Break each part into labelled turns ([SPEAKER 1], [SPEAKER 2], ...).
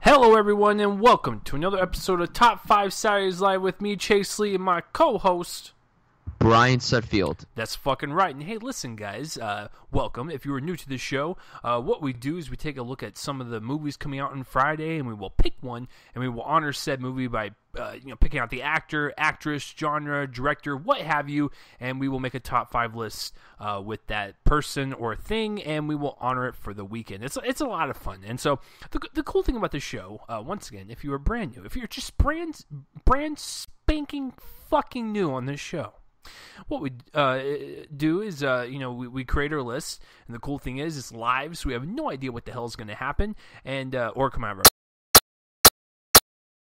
[SPEAKER 1] Hello everyone and welcome to another episode of Top 5 Saturdays Live with me, Chase Lee, and my co-host,
[SPEAKER 2] Brian Sutfield.
[SPEAKER 1] That's fucking right. And hey, listen guys, welcome. If you are new to the show, what we do is we take a look at some of the movies coming out on Friday, and we will pick one, and we will honor said movie by picking out the actor, actress, genre, director, what have you, and we will make a top 5 list with that person or thing, and we will honor it for the weekend. It's a lot of fun. And so the cool thing about the show, once again, if you are brand new, if you're just brand spanking fucking new on this show, what we do is, we create our list, and the cool thing is it's live, so we have no idea what the hell is going to happen, and or come out of our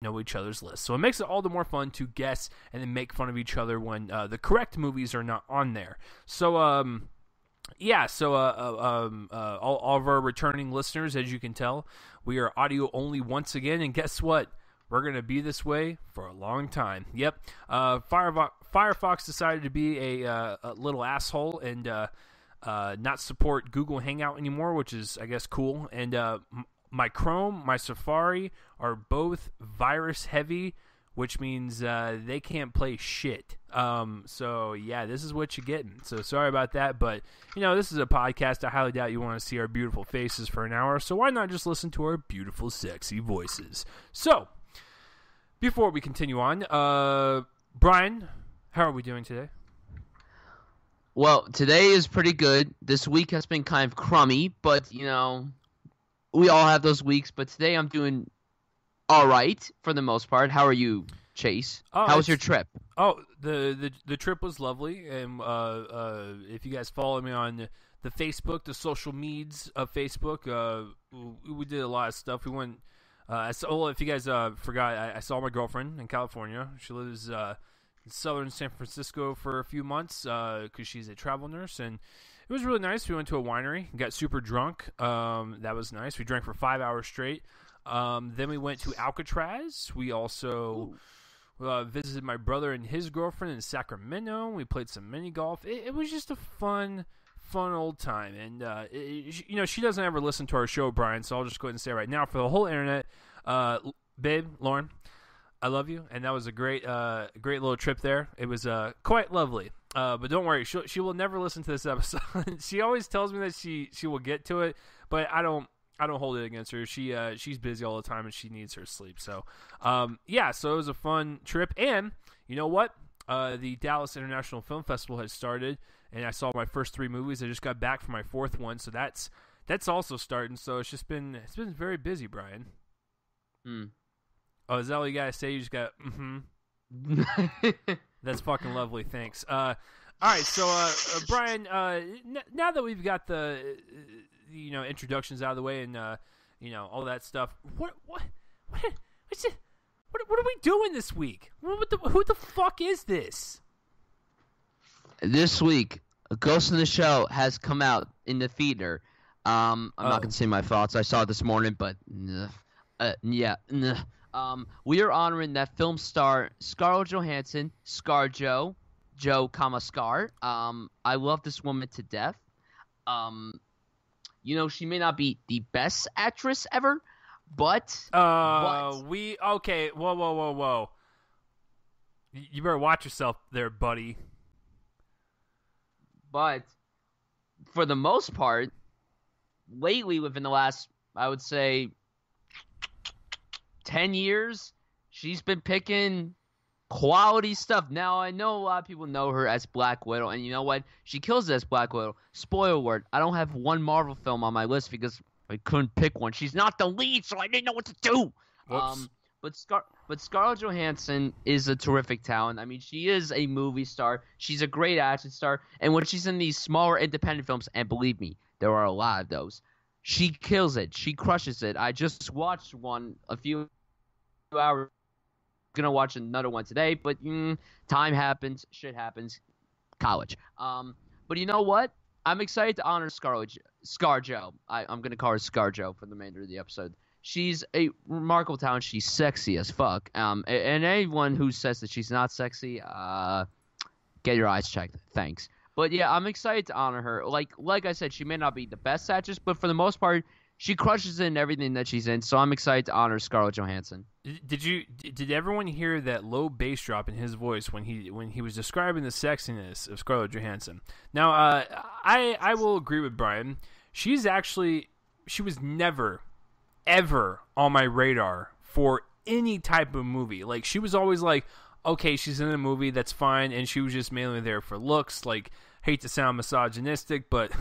[SPEAKER 1] know each other's lists. So it makes it all the more fun to guess and then make fun of each other when the correct movies are not on there. So, all of our returning listeners, as you can tell, we are audio only once again, and guess what? We're going to be this way for a long time. Yep. Firefox decided to be a little asshole and not support Google Hangout anymore, which is, I guess, cool. And my Chrome, my Safari are both virus heavy, which means they can't play shit. So, yeah, this is what you're getting. So, sorry about that. But, this is a podcast. I highly doubt you want to see our beautiful faces for an hour. So, why not just listen to our beautiful, sexy voices? So, before we continue on, Brian, how are we doing today?
[SPEAKER 2] Well, today is pretty good. This week has been kind of crummy, but, we all have those weeks. But today I'm doing all right for the most part. How are you, Chase? How was your trip?
[SPEAKER 1] Oh, the trip was lovely. And if you guys follow me on the Facebook, the social medias of Facebook, we did a lot of stuff. We went... if you guys forgot, I saw my girlfriend in California. She lives in southern San Francisco for a few months because she's a travel nurse, and it was really nice. We went to a winery, got super drunk. That was nice. We drank for 5 hours straight. Then we went to Alcatraz. We also visited my brother and his girlfriend in Sacramento. We played some mini golf. It was just a fun old time, and she doesn't ever listen to our show, Brian, so I'll just go ahead and say right now for the whole internet, babe, Lauren, I love you, and that was a great little trip there. It was quite lovely, but don't worry, she will never listen to this episode. She always tells me that she will get to it, but I don't hold it against her. She's busy all the time and she needs her sleep. So so it was a fun trip, and you know what? The Dallas International Film Festival has started, and I saw my first 3 movies. I just got back from my 4th one, so that's also starting. So it's been very busy, Brian. Oh, is that all you gotta say? You just got That's fucking lovely. Thanks. All right, so Brian, now that we've got the introductions out of the way and all that stuff, what are we doing this week? Who the fuck is this?
[SPEAKER 2] This week, A Ghost in the Shell has come out in the theater. I'm not going to say my thoughts. I saw it this morning, but we are honoring that film star Scarlett Johansson, ScarJo, Joe, Scar. I love this woman to death. She may not be the best actress ever, but
[SPEAKER 1] whoa. You better watch yourself there, buddy.
[SPEAKER 2] But for the most part, lately, within the last, I would say, 10 years, she's been picking quality stuff. Now, I know a lot of people know her as Black Widow, and you know what? She kills it as Black Widow. Spoiler alert, I don't have one Marvel film on my list because I couldn't pick one. She's not the lead, so I didn't know what to do.
[SPEAKER 1] Whoops.
[SPEAKER 2] But Scarlett Johansson is a terrific talent. I mean, she is a movie star. She's a great action star. And when she's in these smaller independent films, and believe me, there are a lot of those, she kills it. She crushes it. I just watched one a few hours. I'm going to watch another one today, but time happens. Shit happens. College. But you know what? I'm excited to honor ScarJo. I'm going to call her ScarJo for the remainder of the episode. She's a remarkable talent. She's sexy as fuck. And anyone who says that she's not sexy, get your eyes checked. Thanks. But yeah, I'm excited to honor her. Like I said, she may not be the best actress, but for the most part, she crushes it in everything that she's in. So I'm excited to honor Scarlett Johansson.
[SPEAKER 1] Did everyone hear that low bass drop in his voice when he was describing the sexiness of Scarlett Johansson? Now, I will agree with Brian. She was never ever on my radar for any type of movie. Like, she was always like, okay, she's in a movie, that's fine, and she was just mainly there for looks. Like, hate to sound misogynistic, but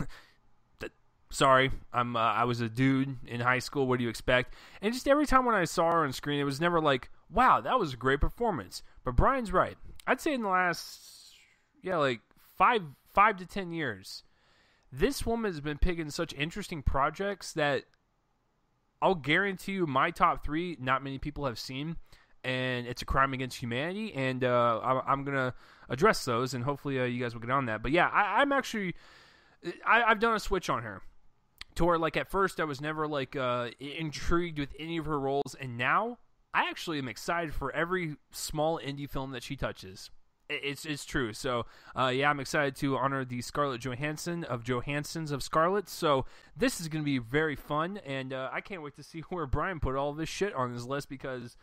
[SPEAKER 1] sorry, I was a dude in high school. What do you expect? And just every time when I saw her on screen, it was never like, wow, that was a great performance. But Brian's right. I'd say in the last, like 5 to 10 years, this woman has been picking such interesting projects that I'll guarantee you my top 3, not many people have seen. And it's a crime against humanity, and I'm going to address those, and hopefully you guys will get on that. But yeah, I'm actually, I've done a switch on her. To where, like, at first I was never, like, intrigued with any of her roles, and now I actually am excited for every small indie film that she touches. It's true. So, yeah, I'm excited to honor the Scarlett Johansson of Johanssons of Scarlett. So this is going to be very fun, and I can't wait to see where Brian put all this shit on his list, because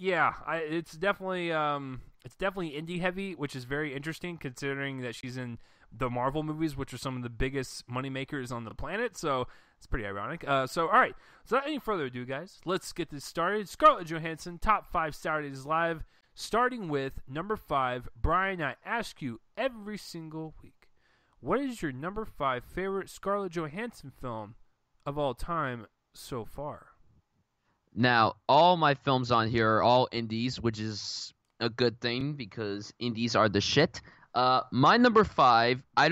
[SPEAKER 1] it's definitely indie heavy, which is very interesting considering that she's in the Marvel movies, which are some of the biggest moneymakers on the planet. So it's pretty ironic. So all right, so without any further ado, guys, let's get this started. Scarlett Johansson, top 5 Saturdays Live, starting with number 5. Brian, I ask you every single week, what is your number 5 favorite Scarlett Johansson film of all time so far?
[SPEAKER 2] Now, all my films on here are all indies, which is a good thing because indies are the shit. My number 5, I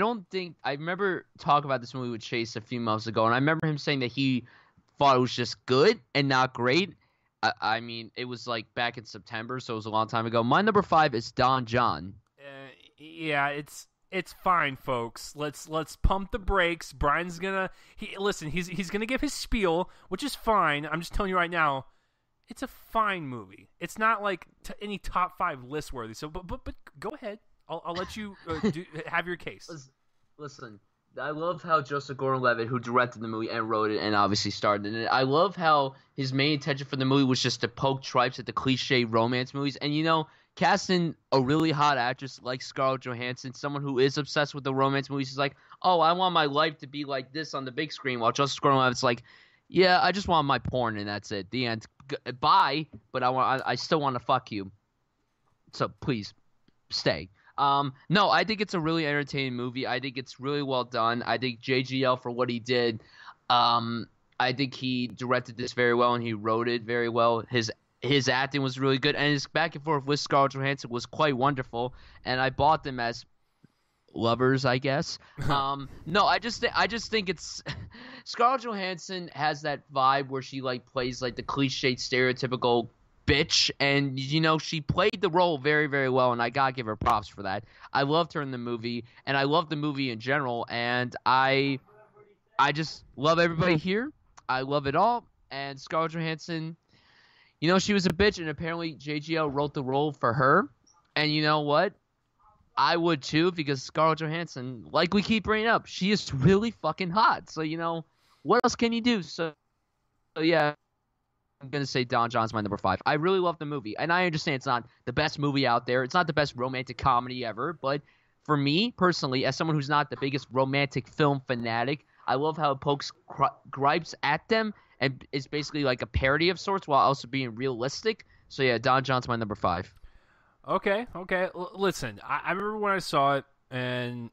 [SPEAKER 2] remember talking about this movie with Chase a few months ago, and I remember him saying that he thought it was just good and not great. I mean, it was like back in September, so it was a long time ago. My number 5 is Don John.
[SPEAKER 1] Yeah, it's fine, folks. Let's pump the brakes. Brian's he's gonna give his spiel, which is fine. I'm just telling you right now, it's a fine movie. It's not like any top 5 list worthy. So, but go ahead. I'll let you have your case.
[SPEAKER 2] Listen, I love how Joseph Gordon-Levitt, who directed the movie and wrote it and obviously starred in it, I love how his main intention for the movie was just to poke tripes at the cliche romance movies. And, casting a really hot actress like Scarlett Johansson, someone who is obsessed with the romance movies, is like, oh, I want my life to be like this on the big screen, while Joseph Gordon-Levitt's like, yeah, I just want my porn and that's it. The end. Bye, but I still want to fuck you. So please stay. No, I think it's a really entertaining movie. I think it's really well done. I think JGL, for what he did, I think he directed this very well and he wrote it very well. His acting was really good, and his back and forth with Scarlett Johansson was quite wonderful. And I bought them as lovers, I guess. No, I just think it's Scarlett Johansson has that vibe where she like plays like the cliche stereotypical bitch, and she played the role very, very well, and I gotta give her props for that. I loved her in the movie, and I love the movie in general, and I just love everybody here. I love it all, and Scarlett Johansson, she was a bitch, and apparently JGL wrote the role for her, and you know what? I would too, because Scarlett Johansson, like we keep bringing up, she is really fucking hot, so what else can you do? So yeah, I'm going to say Don John's my number 5. I really love the movie, and I understand it's not the best movie out there. It's not the best romantic comedy ever, but for me, personally, as someone who's not the biggest romantic film fanatic, I love how it pokes gripes at them, and it's basically like a parody of sorts while also being realistic. So yeah, Don John's my number 5.
[SPEAKER 1] Okay. Listen, I remember when I saw it, and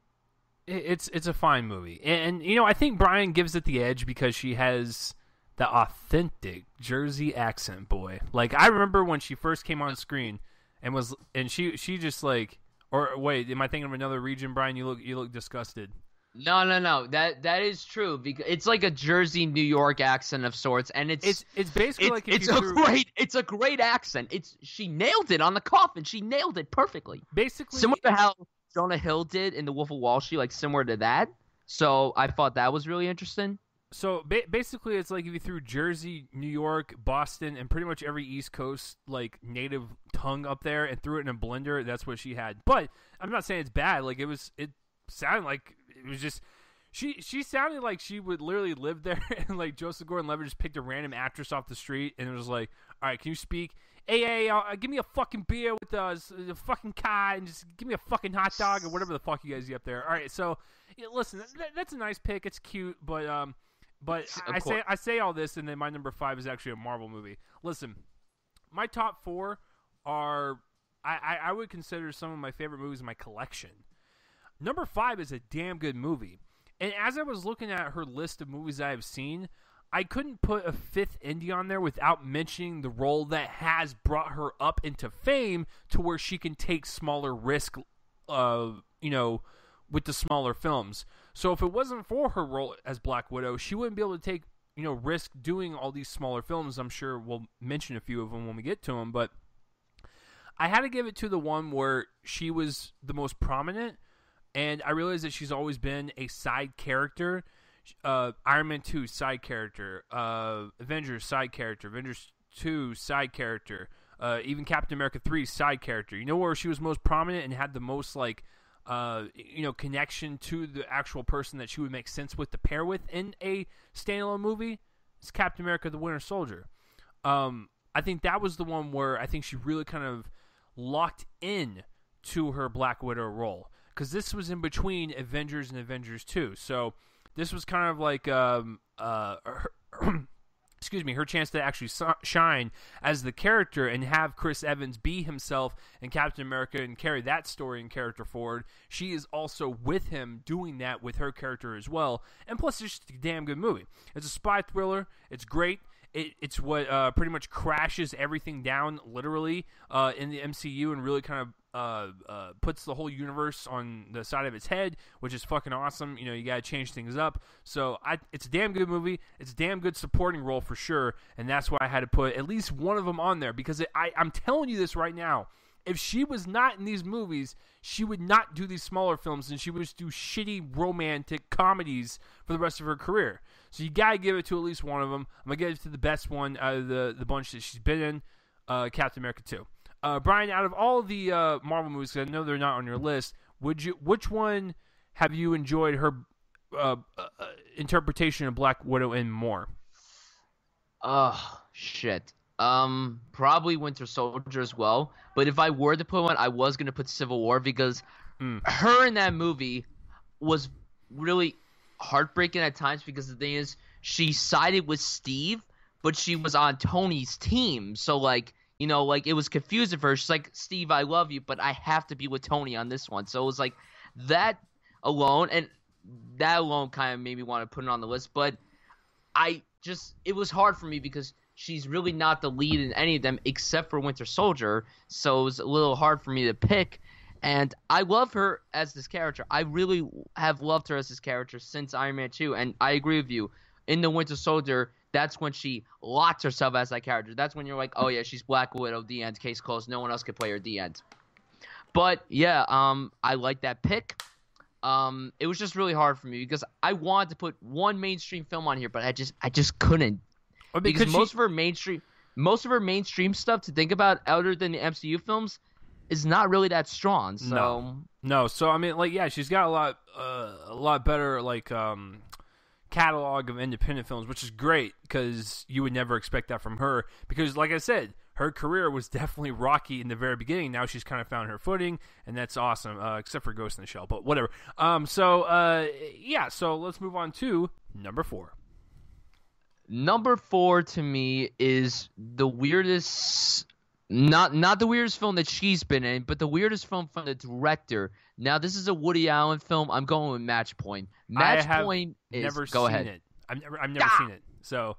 [SPEAKER 1] it's a fine movie. And I think Brian gives it the edge because she has the authentic Jersey accent, boy. Like, I remember when she first came on screen and she just like, or wait, am I thinking of another region, Brian? You look disgusted.
[SPEAKER 2] No. That is true, because it's like a Jersey, New York accent of sorts, and it's
[SPEAKER 1] basically
[SPEAKER 2] it's a great accent. She nailed it on the coffin. She nailed it perfectly.
[SPEAKER 1] Basically,
[SPEAKER 2] similar to how Jonah Hill did in The Wolf of Wall Street, like similar to that. So I thought that was really interesting.
[SPEAKER 1] So basically, it's like if you threw Jersey, New York, Boston, and pretty much every East Coast like native tongue up there and threw it in a blender. That's what she had. But I'm not saying it's bad. Like it sounded like it was just She sounded like she would literally live there, and like Joseph Gordon-Levitt just picked a random actress off the street, and it was like, all right, can you speak? Hey, give me a fucking beer with a fucking kai, and just give me a fucking hot dog or whatever the fuck you guys get up there. All right, so listen, that's a nice pick. It's cute, but I say all this, and then my number 5 is actually a Marvel movie. Listen, my top 4 are I would consider some of my favorite movies in my collection. Number 5 is a damn good movie. And as I was looking at her list of movies I have seen, I couldn't put a 5th indie on there without mentioning the role that has brought her up into fame to where she can take smaller risk, with the smaller films. So if it wasn't for her role as Black Widow, she wouldn't be able to take, risk doing all these smaller films. I'm sure we'll mention a few of them when we get to them, but I had to give it to the one where she was the most prominent. And I realized that she's always been a side character. Iron Man 2, side character. Avengers, side character. Avengers 2, side character. Even Captain America 3, side character. You know where she was most prominent and had the most, connection to the actual person that she would make sense with to pair with in a standalone movie? It's Captain America the Winter Soldier. I think that was the one where I think she really kind of locked in to her Black Widow role. Because this was in between Avengers and Avengers 2. So this was kind of like her chance to actually shine as the character and have Chris Evans be himself and Captain America and carry that story and character forward. She is also with him doing that with her character as well. And plus, it's just a damn good movie. It's a spy thriller. It's great. It's what pretty much crashes everything down literally in the MCU and really kind of puts the whole universe on the side of its head, which is fucking awesome. You got to change things up. So it's a damn good movie. It's a damn good supporting role for sure, and that's why I had to put at least one of them on there because I'm telling you this right now. If she was not in these movies, she would not do these smaller films, and she would just do shitty romantic comedies for the rest of her career. So you gotta give it to at least one of them. I'm gonna give it to the best one out of the bunch that she's been in, Captain America 2. Brian, out of all of the Marvel movies, 'cause I know they're not on your list, which one have you enjoyed her interpretation of Black Widow in more?
[SPEAKER 2] Oh, shit. Probably Winter Soldier as well. But if I were to put one, I was going to put Civil War because her in that movie was really heartbreaking at times because the thing is, she sided with Steve, but she was on Tony's team. So, it was confusing for her. She's like, Steve, I love you, but I have to be with Tony on this one. So it was like that alone, and that alone kind of made me want to put it on the list. But it was hard for me because she's really not the lead in any of them except for Winter Soldier, so it was a little hard for me to pick. And I love her as this character. I really have loved her as this character since Iron Man 2, and I agree with you. In the Winter Soldier, that's when she locks herself as that character. That's when you're like, oh yeah, she's Black Widow, the end, case closed. No one else could play her, the end. But yeah, I like that pick. It was just really hard for me because I wanted to put one mainstream film on here, but I just couldn't. Because most of her mainstream stuff to think about other than the MCU films is not really that strong. So
[SPEAKER 1] no. So I mean, she's got a lot better catalog of independent films, which is great because you would never expect that from her. Because like I said, her career was definitely rocky in the very beginning. Now she's kind of found her footing, and that's awesome. Except for Ghost in the Shell, but whatever. So let's move on to number 4.
[SPEAKER 2] Number 4 to me is the weirdest, not the weirdest film that she's been in, but the weirdest film from the director. Now, this is a Woody Allen film. I'm going with Match Point. Match Point is...
[SPEAKER 1] Never
[SPEAKER 2] go
[SPEAKER 1] seen
[SPEAKER 2] ahead.
[SPEAKER 1] It. I've never seen it. So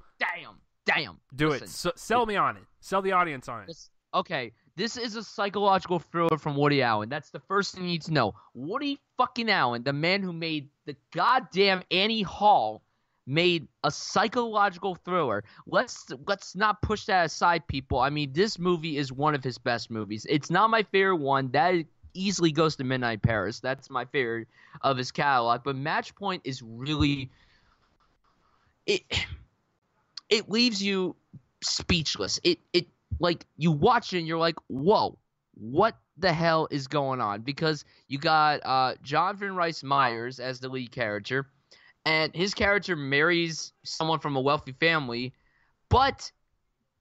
[SPEAKER 2] Damn.
[SPEAKER 1] Do
[SPEAKER 2] Listen.
[SPEAKER 1] it. So, sell me on it. Sell the audience on it.
[SPEAKER 2] Okay, this is a psychological thriller from Woody Allen. That's the first thing you need to know. Woody fucking Allen, the man who made the goddamn Annie Hall, made a psychological thriller. Let's not push that aside, people. I mean, this movie is one of his best movies. It's not my favorite one. That easily goes to Midnight Paris. That's my favorite of his catalog. But Match Point is really... It leaves you speechless. It you watch it and you're like, whoa, what the hell is going on? Because you got Jonathan Rhys Meyers as the lead character, and his character marries someone from a wealthy family, but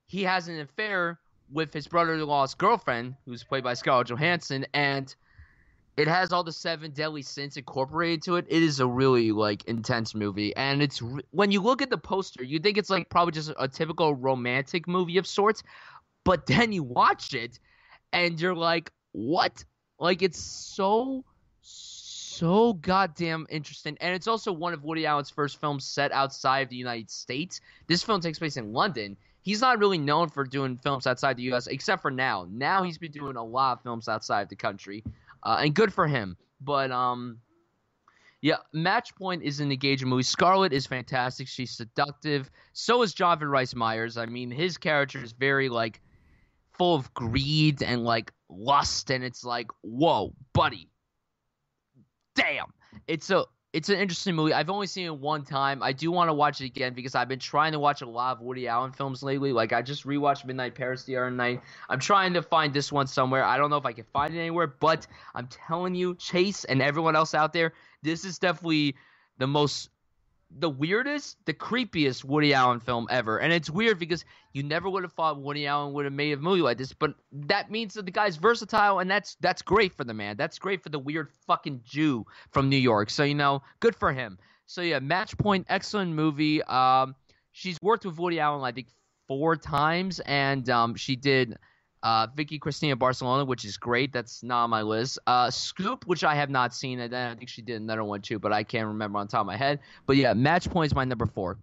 [SPEAKER 2] he has an affair with his brother-in-law's girlfriend, who's played by Scarlett Johansson, and it has all the 7 deadly sins incorporated to it. It is a really intense movie, and it's when you look at the poster, you think it's probably just a typical romantic movie of sorts, but then you watch it, and you're like, what? It's so goddamn interesting, and it's also one of Woody Allen's first films set outside of the United States. This film takes place in London. He's not really known for doing films outside the U.S. except for now. Now he's been doing a lot of films outside the country, and good for him. But yeah, Match Point is an engaging movie. Scarlett is fantastic. She's seductive. So is Jonathan Rhys Meyers. I mean, his character is very full of greed and lust, and it's whoa, buddy. Damn. It's an interesting movie. I've only seen it one time. I do want to watch it again because I've been trying to watch a lot of Woody Allen films lately. I just rewatched Midnight Paris the other night. I'm trying to find this one somewhere. I don't know if I can find it anywhere, but I'm telling you, Chase and everyone else out there, this is definitely the weirdest, the creepiest Woody Allen film ever. And it's weird because you never would have thought Woody Allen would have made a movie like this, but that means that the guy's versatile, and that's great for the man. That's great for the weird fucking Jew from New York. So, good for him. So, yeah, Match Point, excellent movie. She's worked with Woody Allen, I think, 4 times, and she did Vicky Cristina Barcelona, which is great. That's not on my list. Scoop, which I have not seen, and then I think she did another one too, but I can't remember on top of my head. But yeah, Match Point is my number 4.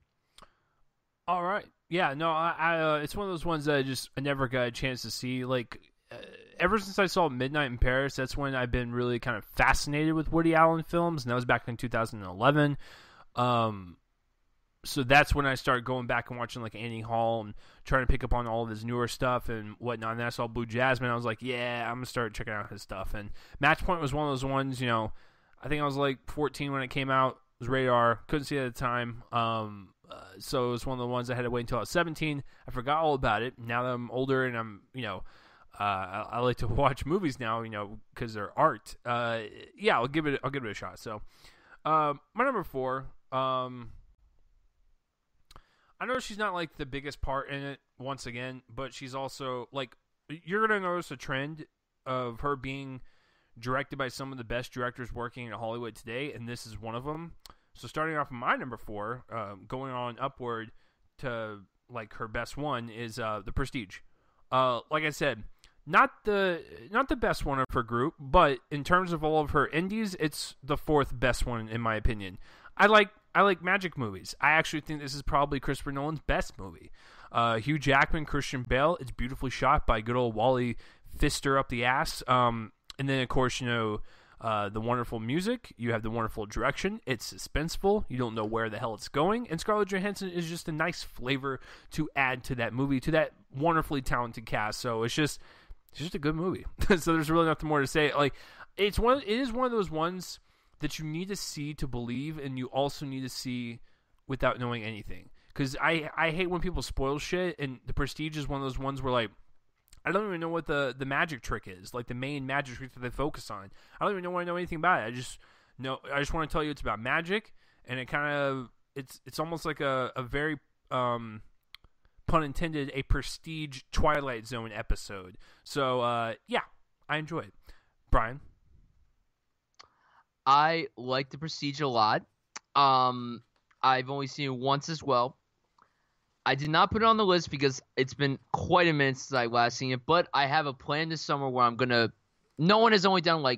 [SPEAKER 1] All right. Yeah, no, I it's one of those ones that I never got a chance to see. Ever since I saw Midnight in Paris, that's when I've been really kind of fascinated with Woody Allen films, and that was back in 2011. So that's when I started going back and watching Annie Hall and trying to pick up on all of his newer stuff and whatnot. And then I saw Blue Jasmine. I was like, yeah, I'm going to start checking out his stuff. And Match Point was one of those ones, I think I was 14 when it came out. It was radar. Couldn't see it at the time. So it was one of the ones I had to wait until I was 17. I forgot all about it. Now that I'm older and I'm, I like to watch movies now, because they're art. Yeah, I'll give it a shot. So my number 4, I know she's not the biggest part in it once again, but she's also you're going to notice a trend of her being directed by some of the best directors working in Hollywood today, and this is one of them. So starting off with my number 4, going on upward to her best one is The Prestige. Like I said, not the best one of her group, but in terms of all of her indies, it's the 4th best one in my opinion. I like magic movies. I actually think this is probably Christopher Nolan's best movie. Hugh Jackman, Christian Bale. It's beautifully shot by good old Wally Pfister up the ass. And then, of course, the wonderful music. You have the wonderful direction. It's suspenseful. You don't know where the hell it's going. And Scarlett Johansson is just a nice flavor to add to that movie, to that wonderfully talented cast. So it's just a good movie. So there's really nothing more to say. It is one of those ones that you need to see to believe, and you also need to see without knowing anything. Because I hate when people spoil shit, and The Prestige is one of those ones where I don't even know what the magic trick is, the main magic trick that they focus on. I don't even want to know anything about it. I just want to tell you it's about magic, and it kind of it's almost like a very pun intended, a Prestige Twilight Zone episode. So yeah, I enjoy it. Brian.
[SPEAKER 2] I like The Prestige a lot. I've only seen it once as well. I did not put it on the list because it's been quite a minute since I last seen it, but I have a plan this summer where I'm gonna. No one has only done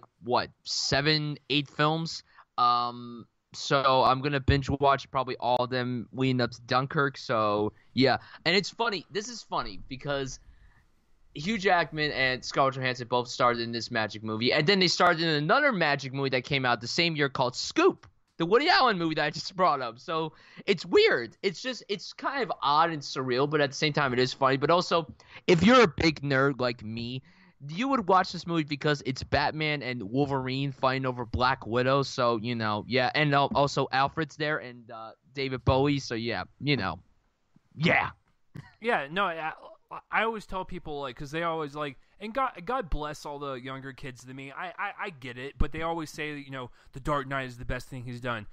[SPEAKER 2] 7, 8 films. So I'm gonna binge watch probably all of them leading up to Dunkirk. So yeah, and it's funny. This is funny because Hugh Jackman and Scarlett Johansson both starred in this magic movie, and then they starred in another magic movie that came out the same year called Scoop, the Woody Allen movie that I just brought up. So it's weird. It's kind of odd and surreal, but at the same time it is funny. But also, if you're a big nerd like me, you would watch this movie because it's Batman and Wolverine fighting over Black Widow. So, yeah. And also Alfred's there and David Bowie. So, yeah, yeah.
[SPEAKER 1] Yeah, no, I always tell people, like, because they always, like, and God bless all the younger kids than me. I get it, but they always say that, The Dark Knight is the best thing he's done.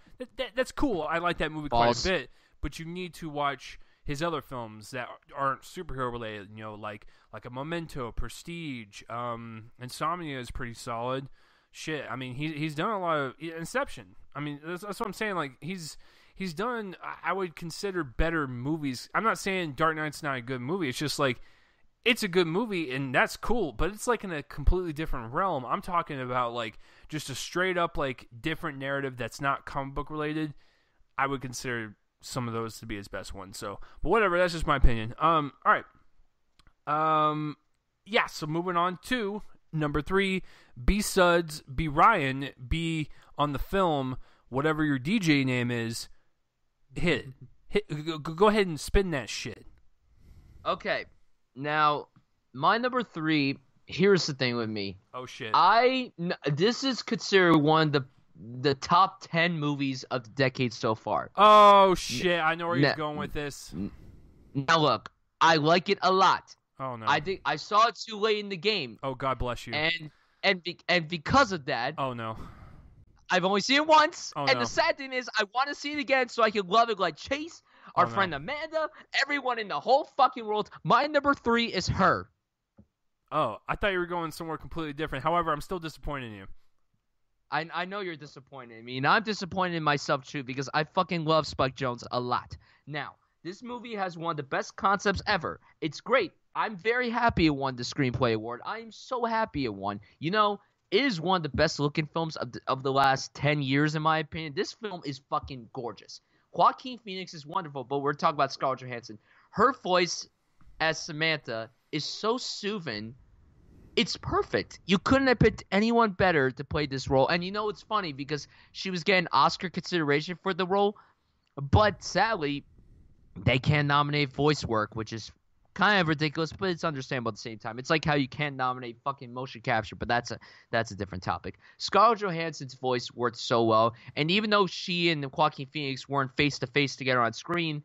[SPEAKER 1] That's cool. I like that movie quite a bit, but you need to watch his other films that aren't superhero related, like a Memento, Prestige, Insomnia is pretty solid. Shit, I mean, he's done a lot of Inception. I mean, that's what I'm saying. Like, he's done, I would consider, better movies. I'm not saying Dark Knight's not a good movie. It's just like, it's a good movie, and that's cool, but it's like in a completely different realm. I'm talking about like just a straight up like different narrative that's not comic book related. I would consider some of those to be his best ones. So, but whatever, that's just my opinion. All right. Yeah, so moving on to number 3, B Suds, B Ryan, B on the film, whatever your DJ name is. Go ahead and spin that shit.
[SPEAKER 2] Okay, now my number 3. Here's the thing with me.
[SPEAKER 1] Oh shit!
[SPEAKER 2] This is considered one of the top 10 movies of the decade so far.
[SPEAKER 1] Oh shit! I know where he's going with this.
[SPEAKER 2] Now look, I like it a lot.
[SPEAKER 1] Oh no!
[SPEAKER 2] I think I saw it too late in the game.
[SPEAKER 1] Oh, God bless you.
[SPEAKER 2] And because of that.
[SPEAKER 1] Oh no!
[SPEAKER 2] I've only seen it once,
[SPEAKER 1] and
[SPEAKER 2] the sad thing is I want to see it again so I can love it like Chase, our friend Amanda, everyone in the whole fucking world. My number 3 is Her.
[SPEAKER 1] Oh, I thought you were going somewhere completely different. However, I'm still disappointed in you.
[SPEAKER 2] I know you're disappointed in me, and I'm disappointed in myself too because I fucking love Spike Jonze a lot. Now, this movie has one of the best concepts ever. It's great. I'm very happy it won the Screenplay Award. I am so happy it won. It is one of the best looking films of the last 10 years, in my opinion. This film is fucking gorgeous. Joaquin Phoenix is wonderful, but we're talking about Scarlett Johansson. Her voice as Samantha is so soothing. It's perfect. You couldn't have picked anyone better to play this role. And it's funny because she was getting Oscar consideration for the role, but sadly, they can't nominate voice work, which is kind of ridiculous, but it's understandable at the same time. It's like how you can't nominate fucking motion capture, but that's a different topic. Scarlett Johansson's voice worked so well, and even though she and Joaquin Phoenix weren't face-to-face together on screen,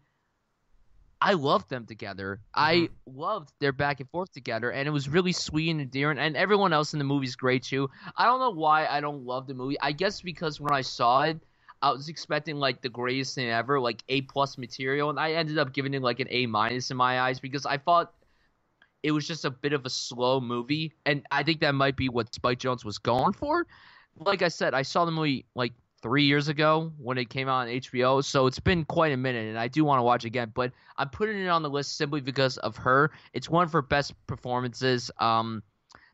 [SPEAKER 2] I loved them together. Mm-hmm. I loved their back and forth together, and it was really sweet and endearing, and everyone else in the movie is great too. I don't know why I don't love the movie. I guess because when I saw it, I was expecting like the greatest thing ever, like A+ material, and I ended up giving it like an A- in my eyes because I thought it was just a bit of a slow movie, and I think that might be what Spike Jonze was going for. Like I said, I saw the movie like 3 years ago when it came out on HBO, so it's been quite a minute, and I do want to watch it again, but I'm putting it on the list simply because of Her. It's one of her best performances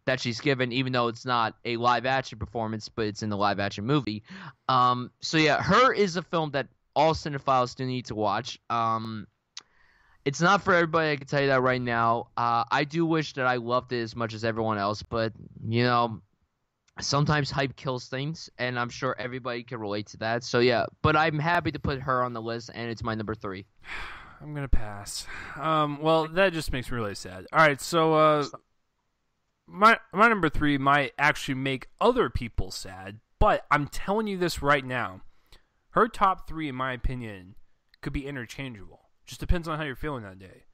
[SPEAKER 2] that she's given, even though it's not a live-action performance, but it's in the live-action movie. So yeah, Her is a film that all cinephiles do need to watch. It's not for everybody, I can tell you that right now. I do wish that I loved it as much as everyone else, but, sometimes hype kills things, and I'm sure everybody can relate to that. So yeah, but I'm happy to put Her on the list, and it's my number 3.
[SPEAKER 1] I'm going to pass. Well, that just makes me really sad. All right, so... My number 3 might actually make other people sad, but I'm telling you this right now. Her top 3, in my opinion, could be interchangeable. Just depends on how you're feeling that day.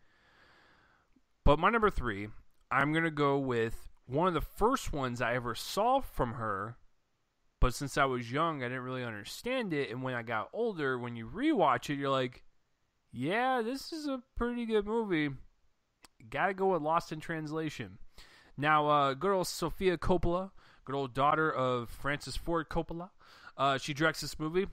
[SPEAKER 1] But my number 3, I'm going to go with one of the first ones I ever saw from her, but since I was young, I didn't really understand it, and when I got older, when you rewatch it, you're like, yeah, this is a pretty good movie. Gotta go with Lost in Translation. Now, good old Sofia Coppola, good old daughter of Francis Ford Coppola, she directs this movie.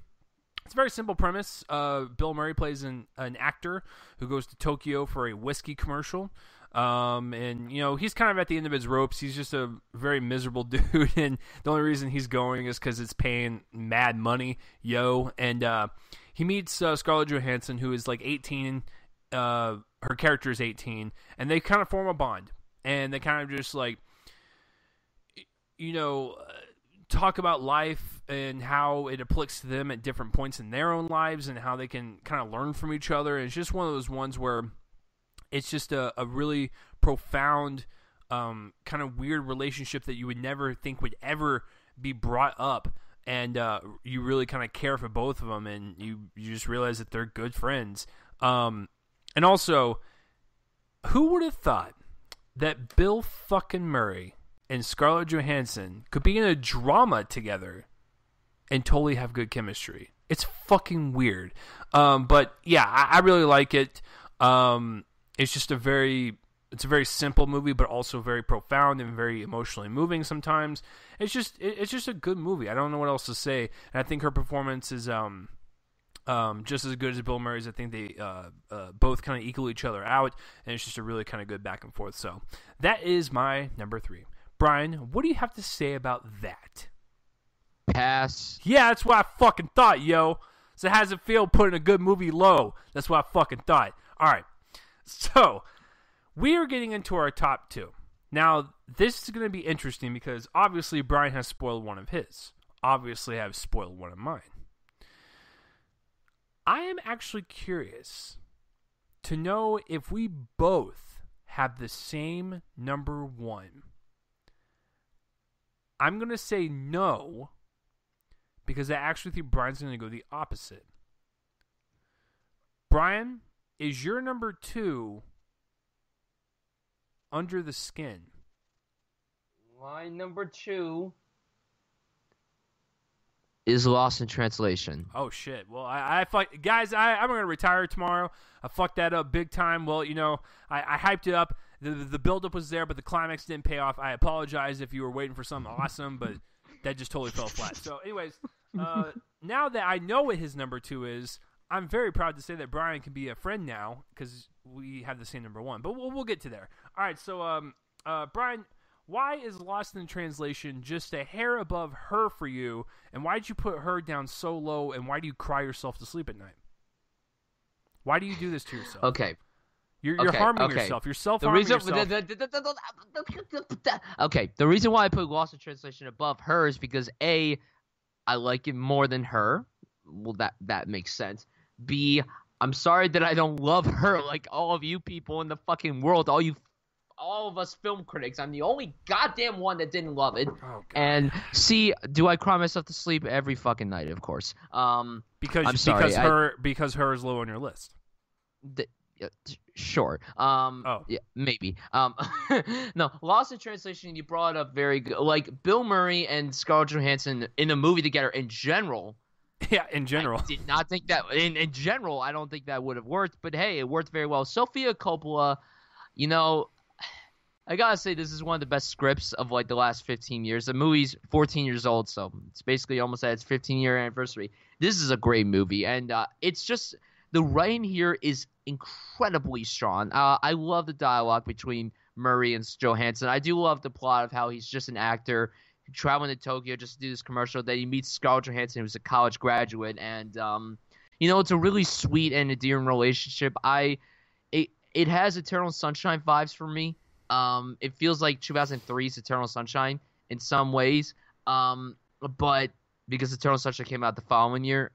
[SPEAKER 1] It's a very simple premise. Bill Murray plays an actor who goes to Tokyo for a whiskey commercial. And, he's kind of at the end of his ropes. He's just a very miserable dude, and the only reason he's going is because it's paying mad money, And he meets Scarlett Johansson, who is like 18. Her character is 18, and they kind of form a bond. And they kind of just like, talk about life and how it applies to them at different points in their own lives and how they can kind of learn from each other. And it's just one of those ones where it's just a really profound, kind of weird relationship that you would never think would ever be brought up. And you really kind of care for both of them, and you just realize that they're good friends. And also... Who would have thought that Bill fucking Murray and Scarlett Johansson could be in a drama together and totally have good chemistry? It's fucking weird. But yeah, I really like it. It's just a very simple movie, but also very profound and very emotionally moving sometimes. It's just a good movie. I don't know what else to say. And I think her performance is just as good as Bill Murray's. I think they both kind of equal each other out, and it's just a really kind of good back and forth. So that is my number 3. Brian, what do you have to say about that?
[SPEAKER 2] Pass.
[SPEAKER 1] Yeah, that's what I fucking thought, yo. So how's it feel putting a good movie low? That's what I fucking thought. All right. So we are getting into our top 2. Now, this is going to be interesting because obviously Brian has spoiled one of his. Obviously, I've spoiled one of mine. I am actually curious to know if we both have the same number 1. I'm going to say no because I actually think Brian's going to go the opposite. Brian, is your number 2 Under the Skin?
[SPEAKER 2] My number 2 is Lost in Translation.
[SPEAKER 1] Oh shit! Well, I'm going to retire tomorrow. I fucked that up big time. Well, I hyped it up. The build-up was there, but the climax didn't pay off. I apologize if you were waiting for something awesome, but that just totally fell flat. So, anyways, now that I know what his number 2 is, I'm very proud to say that Brian can be a friend now because we have the same number 1. But we'll get to there. All right, so Brian, why is Lost in Translation just a hair above her for you, and why did you put her down so low, and why do you cry yourself to sleep at night? Why do you do this to yourself?
[SPEAKER 2] Okay.
[SPEAKER 1] You're harming yourself. You're self-harming yourself.
[SPEAKER 2] Okay, the reason why I put Lost in Translation above her is because A, I like it more than her. Well, that makes sense. B, I'm sorry that I don't love her like all of you people in the fucking world, all of us film critics. I'm the only goddamn one that didn't love it. Oh, and C, do I cry myself to sleep every fucking night? Of course.
[SPEAKER 1] Because her is low on your list.
[SPEAKER 2] Sure. Yeah, maybe. No, Lost in Translation. You brought up very good. Like Bill Murray and Scarlett Johansson in a movie together. In general.
[SPEAKER 1] Yeah, in general.
[SPEAKER 2] I did not think that. In general, I don't think that would have worked. But hey, it worked very well. Sofia Coppola. I gotta say, this is one of the best scripts of like the last 15 years. The movie's 14 years old, so it's basically almost at its 15-year anniversary. This is a great movie, and it's just the writing here is incredibly strong. I love the dialogue between Murray and Johansson. I do love the plot of how he's just an actor traveling to Tokyo just to do this commercial. That he meets Scarlett Johansson, who's a college graduate, and it's a really sweet and endearing relationship. It has Eternal Sunshine vibes for me. It feels like 2003's Eternal Sunshine in some ways, but because Eternal Sunshine came out the following year.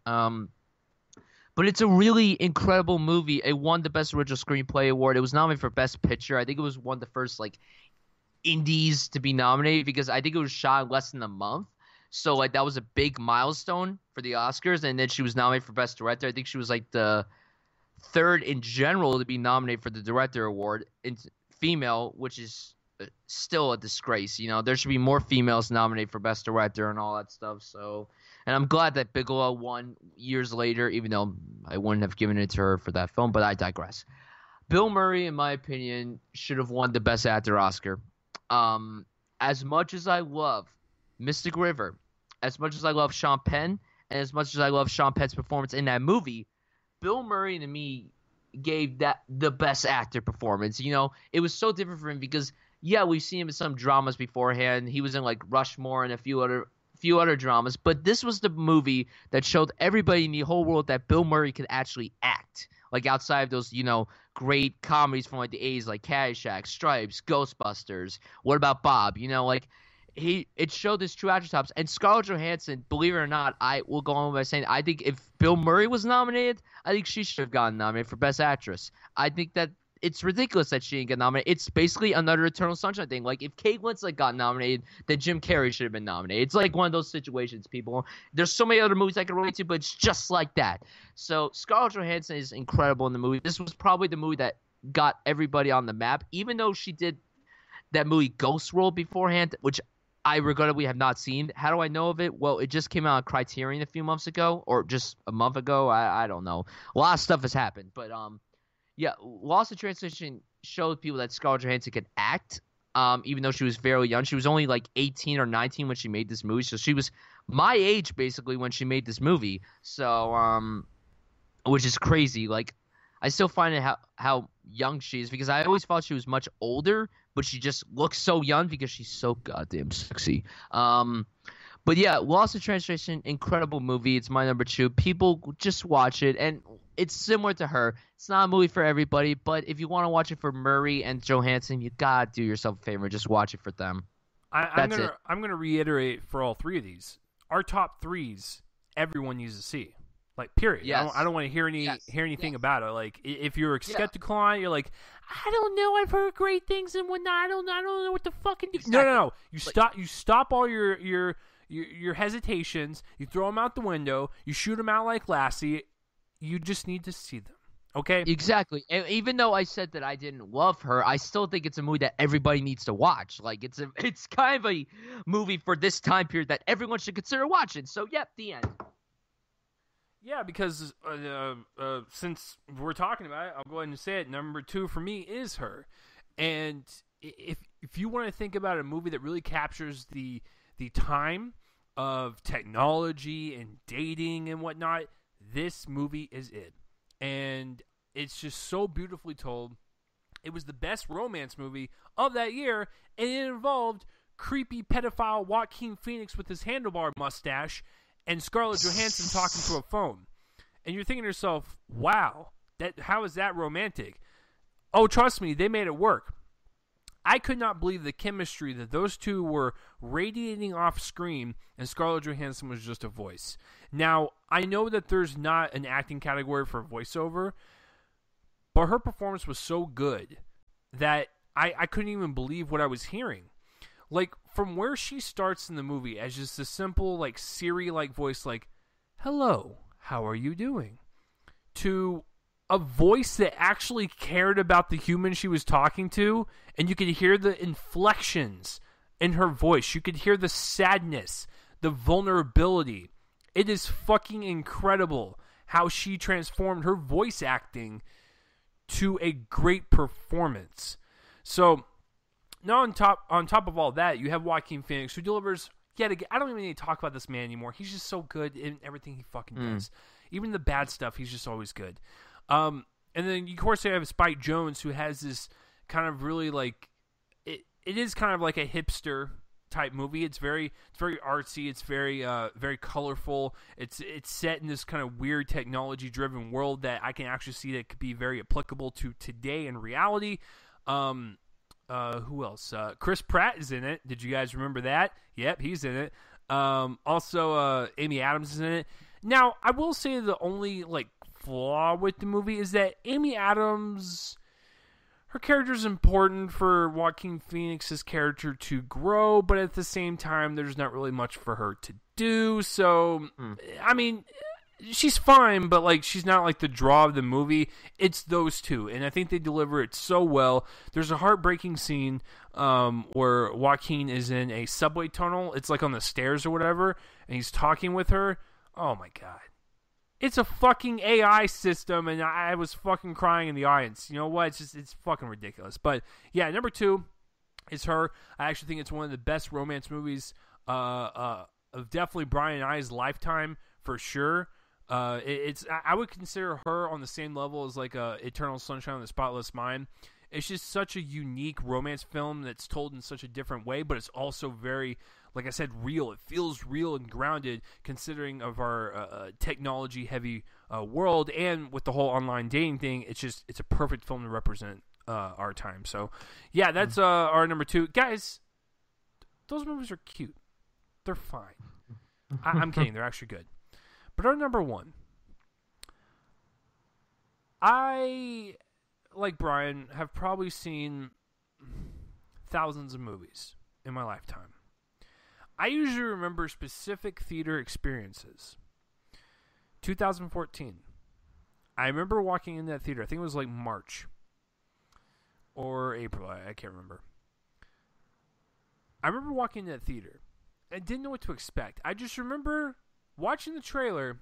[SPEAKER 2] But it's a really incredible movie. It won the Best Original Screenplay Award. It was nominated for Best Picture. I think it was one of the first indies to be nominated because I think it was shot in less than a month. So that was a big milestone for the Oscars. And then she was nominated for Best Director. I think she was the third in general to be nominated for the Director Award in female, which is still a disgrace. There should be more females nominated for Best Director and all that stuff. So, and I'm glad that Bigelow won years later, even though I wouldn't have given it to her for that film, but I digress. Bill Murray, in my opinion, should have won the Best Actor Oscar. As much as I love Mystic River, as much as I love Sean Penn, and as much as I love Sean Penn's performance in that movie, Bill Murray to me gave that the best actor performance. It was so different for him because we've seen him in some dramas beforehand. He was in Rushmore and a few other dramas, but this was the movie that showed everybody in the whole world that Bill Murray could actually act. Outside of those, great comedies from the 80s like Caddyshack, Stripes, Ghostbusters. What About Bob? It showed his true actor chops. And Scarlett Johansson, believe it or not, I will go on by saying I think if Bill Murray was nominated, I think she should have gotten nominated for Best Actress. I think that it's ridiculous that she didn't get nominated. It's basically another Eternal Sunshine thing. If Kate Winslet got nominated, then Jim Carrey should have been nominated. It's one of those situations, people. There's so many other movies I can relate to, but it's just like that. So Scarlett Johansson is incredible in the movie. This was probably the movie that got everybody on the map. Even though she did that movie Ghost World beforehand, which I regrettably have not seen. How do I know of it? Well, it just came out on Criterion a few months ago, or just a month ago. I don't know. A lot of stuff has happened, but yeah, Lost in Translation showed people that Scarlett Johansson could act. Even though she was very young, she was only like 18 or 19 when she made this movie, so she was my age basically when she made this movie. So which is crazy. Like, I still find it how young she is, because I always thought she was much older, but she just looks so young because she's so goddamn sexy. But yeah, Lost in Translation, incredible movie. It's my number 2. People just watch it, and it's similar to her. It's not a movie for everybody, but if you want to watch it for Murray and Johansson, you gotta do yourself a favor. Just watch it for them.
[SPEAKER 1] I'm gonna reiterate for all 3 of these. Our top 3s, everyone needs to see. Like, period.
[SPEAKER 2] Yes.
[SPEAKER 1] I don't want to hear anything about it. Like, if you're skeptical on it, you're like, I don't know. I've heard great things and whatnot. I don't know what to fucking do.
[SPEAKER 2] Exactly.
[SPEAKER 1] No. You stop all your hesitations. You throw them out the window. You shoot them out like Lassie. You just need to see them. Okay?
[SPEAKER 2] Exactly. And even though I said that I didn't love her, I still think it's a movie that everybody needs to watch. Like, it's kind of a movie for this time period that everyone should consider watching. So, yep, the end.
[SPEAKER 1] Yeah, because since we're talking about it, I'll go ahead and say it. Number 2 for me is her. And if you want to think about a movie that really captures the time of technology and dating and whatnot, this movie is it. And it's just so beautifully told. It was the best romance movie of that year, and it involved creepy pedophile Joaquin Phoenix with his handlebar mustache and Scarlett Johansson talking to a phone. And you're thinking to yourself, wow, how is that romantic? Oh, trust me, they made it work. I could not believe the chemistry that those two were radiating off screen, and Scarlett Johansson was just a voice. Now, I know that there's not an acting category for voiceover, but her performance was so good that I couldn't even believe what I was hearing. Like, from where she starts in the movie as just a simple, like, Siri-like voice, like, hello, how are you doing? To a voice that actually cared about the human she was talking to, and you could hear the inflections in her voice. You could hear the sadness, the vulnerability. It is fucking incredible how she transformed her voice acting to a great performance. So, now on top of all that, you have Joaquin Phoenix, who delivers yet again. I don't even need to talk about this man anymore. He's just so good in everything he fucking does. Even the bad stuff, he's just always good. And then, of course, you have Spike Jonze, who has this kind of really, like, it is kind of like a hipster type movie. It's very artsy. It's very colorful. It's set in this kind of weird technology driven world that I can actually see that could be very applicable to today in reality. Who else? Chris Pratt is in it. Did you guys remember that? Yep, he's in it. Also, Amy Adams is in it. Now, I will say the only, like, flaw with the movie is that Amy Adams, her character is important for Joaquin Phoenix's character to grow, but at the same time, there's not really much for her to do. So, I mean, she's fine, but, like, she's not, like, the draw of the movie. It's those two, and I think they deliver it so well. There's a heartbreaking scene where Joaquin is in a subway tunnel. It's, like, on the stairs or whatever, and he's talking with her. Oh, my God. It's a fucking AI system, and I was fucking crying in the audience. You know what? It's fucking ridiculous. But, yeah, number 2 is her. I actually think it's one of the best romance movies of definitely Bryan and I's lifetime, for sure. I would consider her on the same level as, like, Eternal Sunshine of the Spotless Mind. It's just such a unique romance film that's told in such a different way, but it's also very, like I said, real. It feels real and grounded, considering of our technology-heavy world, and with the whole online dating thing, it's a perfect film to represent our time. So, yeah, that's our number 2. Guys, those movies are cute. They're fine. I'm kidding. They're actually good. But our number 1, I, like Brian, have probably seen thousands of movies in my lifetime. I usually remember specific theater experiences. 2014. I remember walking in that theater. I think it was like March. or April. I can't remember. I remember walking in that theater. I didn't know what to expect. I just remember watching the trailer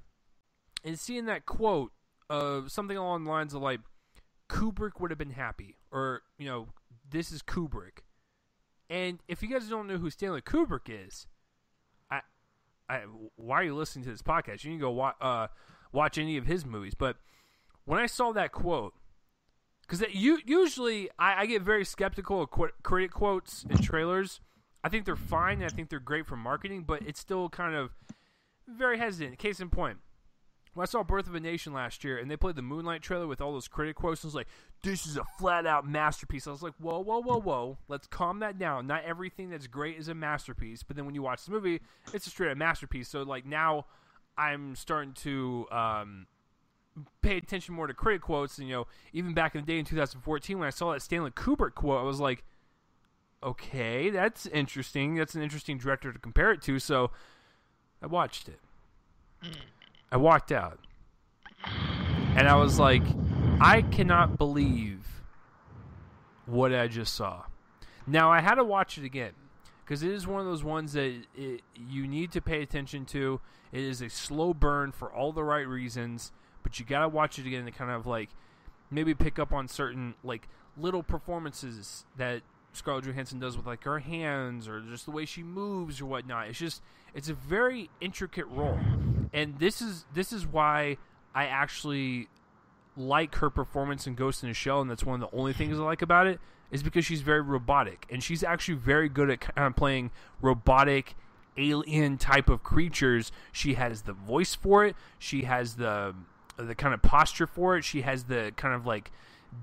[SPEAKER 1] and seeing that quote of something along the lines of like, Kubrick would have been happy, or, this is Kubrick. And if you guys don't know who Stanley Kubrick is, why are you listening to this podcast? You can go watch any of his movies. But when I saw that quote, because usually I get very skeptical of critic quotes in trailers. I think they're fine, and I think they're great for marketing, but it's still kind of very hesitant. Case in point, when I saw Birth of a Nation last year, and they played the Moonlight trailer with all those critic quotes, and I was like, this is a flat-out masterpiece. I was like, whoa. Let's calm that down. Not everything that's great is a masterpiece, but then when you watch the movie, it's a straight-up masterpiece. So, like, now I'm starting to pay attention more to critic quotes. And, even back in the day in 2014, when I saw that Stanley Kubrick quote, I was like, okay, that's interesting. That's an interesting director to compare it to. So I watched it. I walked out. And I was like, I cannot believe what I just saw. Now, I had to watch it again. Because it is one of those ones that you need to pay attention to. It is a slow burn for all the right reasons. But you got to watch it again to kind of like maybe pick up on certain like little performances that Scarlett Johansson does with like her hands or just the way she moves or whatnot. It's a very intricate role, and this is why I actually like her performance in Ghost in a Shell, and that's one of the only things I like about it is because she's very robotic, and she's actually very good at kind of playing robotic alien type of creatures. She has the voice for it. She has the kind of posture for it. She has the kind of like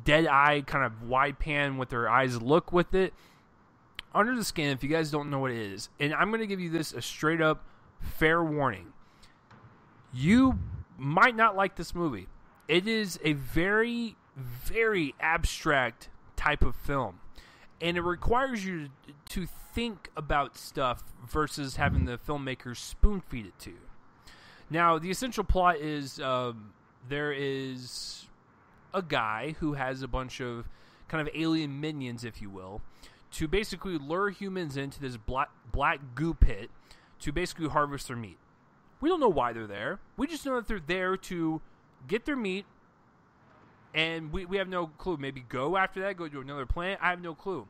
[SPEAKER 1] dead eye kind of wide pan with her eyes look with it. Under the Skin, if you guys don't know what it is, and I'm going to give you this a straight up fair warning. You might not like this movie. It is a very, very abstract type of film, and it requires you to think about stuff versus having the filmmakers spoon feed it to you. Now, the essential plot is there is a guy who has a bunch of kind of alien minions, if you will, to basically lure humans into this black goo pit to basically harvest their meat. We don't know why they're there. We just know that they're there to get their meat, and we have no clue. Maybe go after that, go to another planet. I have no clue.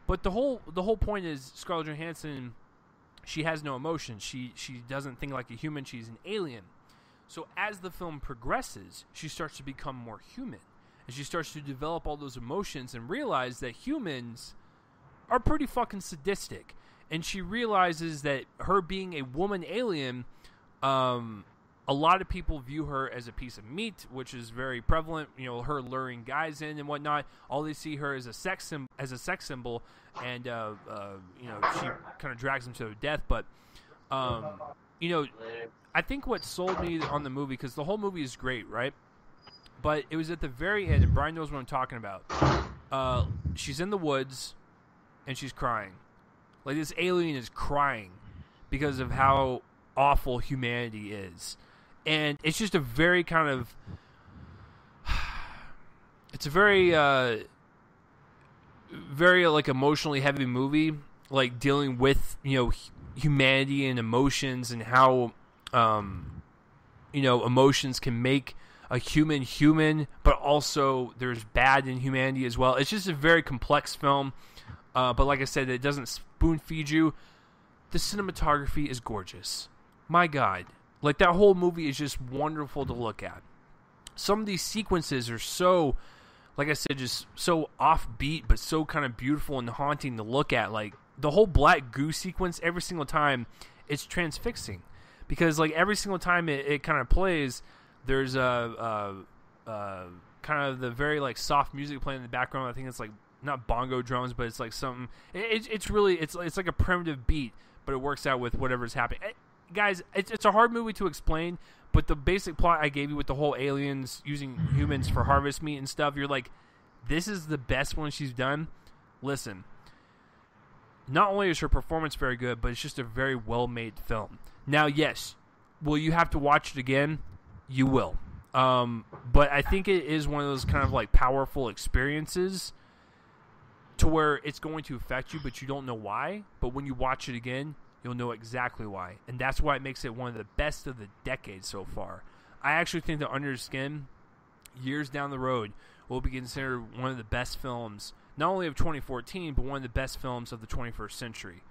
[SPEAKER 1] But the whole point is Scarlett Johansson, she has no emotion. She doesn't think like a human. She's an alien. So as the film progresses, she starts to become more human. And she starts to develop all those emotions and realize that humans are pretty fucking sadistic. And she realizes that her being a woman alien, a lot of people view her as a piece of meat, which is very prevalent. Her luring guys in and whatnot. All they see her as a sex symbol, and she kind of drags them to their death. But I think what sold me on the movie, because the whole movie is great, right? But it was at the very end, and Brian knows what I'm talking about. She's in the woods, and she's crying. Like, this alien is crying because of how awful humanity is. And it's just a very kind of... It's a very, very, like, emotionally heavy movie. Like, dealing with, humanity and emotions and how, emotions can make a human, but also there's bad in humanity as well. It's just a very complex film. But like I said, it doesn't spoon feed you. The cinematography is gorgeous. My God. Like, that whole movie is just wonderful to look at. Some of these sequences are so, like I said, just so offbeat, but so kind of beautiful and haunting to look at. Like, the whole black goo sequence, every single time, it's transfixing. Because, like, every single time it kind of plays, there's a kind of the very, like, soft music playing in the background. I think it's, like, not bongo drums, but it's, like, something. It's really, it's like a primitive beat, but it works out with whatever's happening. Guys, it's a hard movie to explain, but the basic plot I gave you with the whole aliens using humans for harvest meat and stuff, you're like, this is the best one she's done. Listen, not only is her performance very good, but it's just a very well-made film. Now, yes, will you have to watch it again? You will. But I think it is one of those kind of like powerful experiences to where it's going to affect you, but you don't know why. But when you watch it again, you'll know exactly why. And that's why it makes it one of the best of the decade so far. I actually think that Under the Skin, years down the road, will be considered one of the best films, not only of 2014, but one of the best films of the 21st century.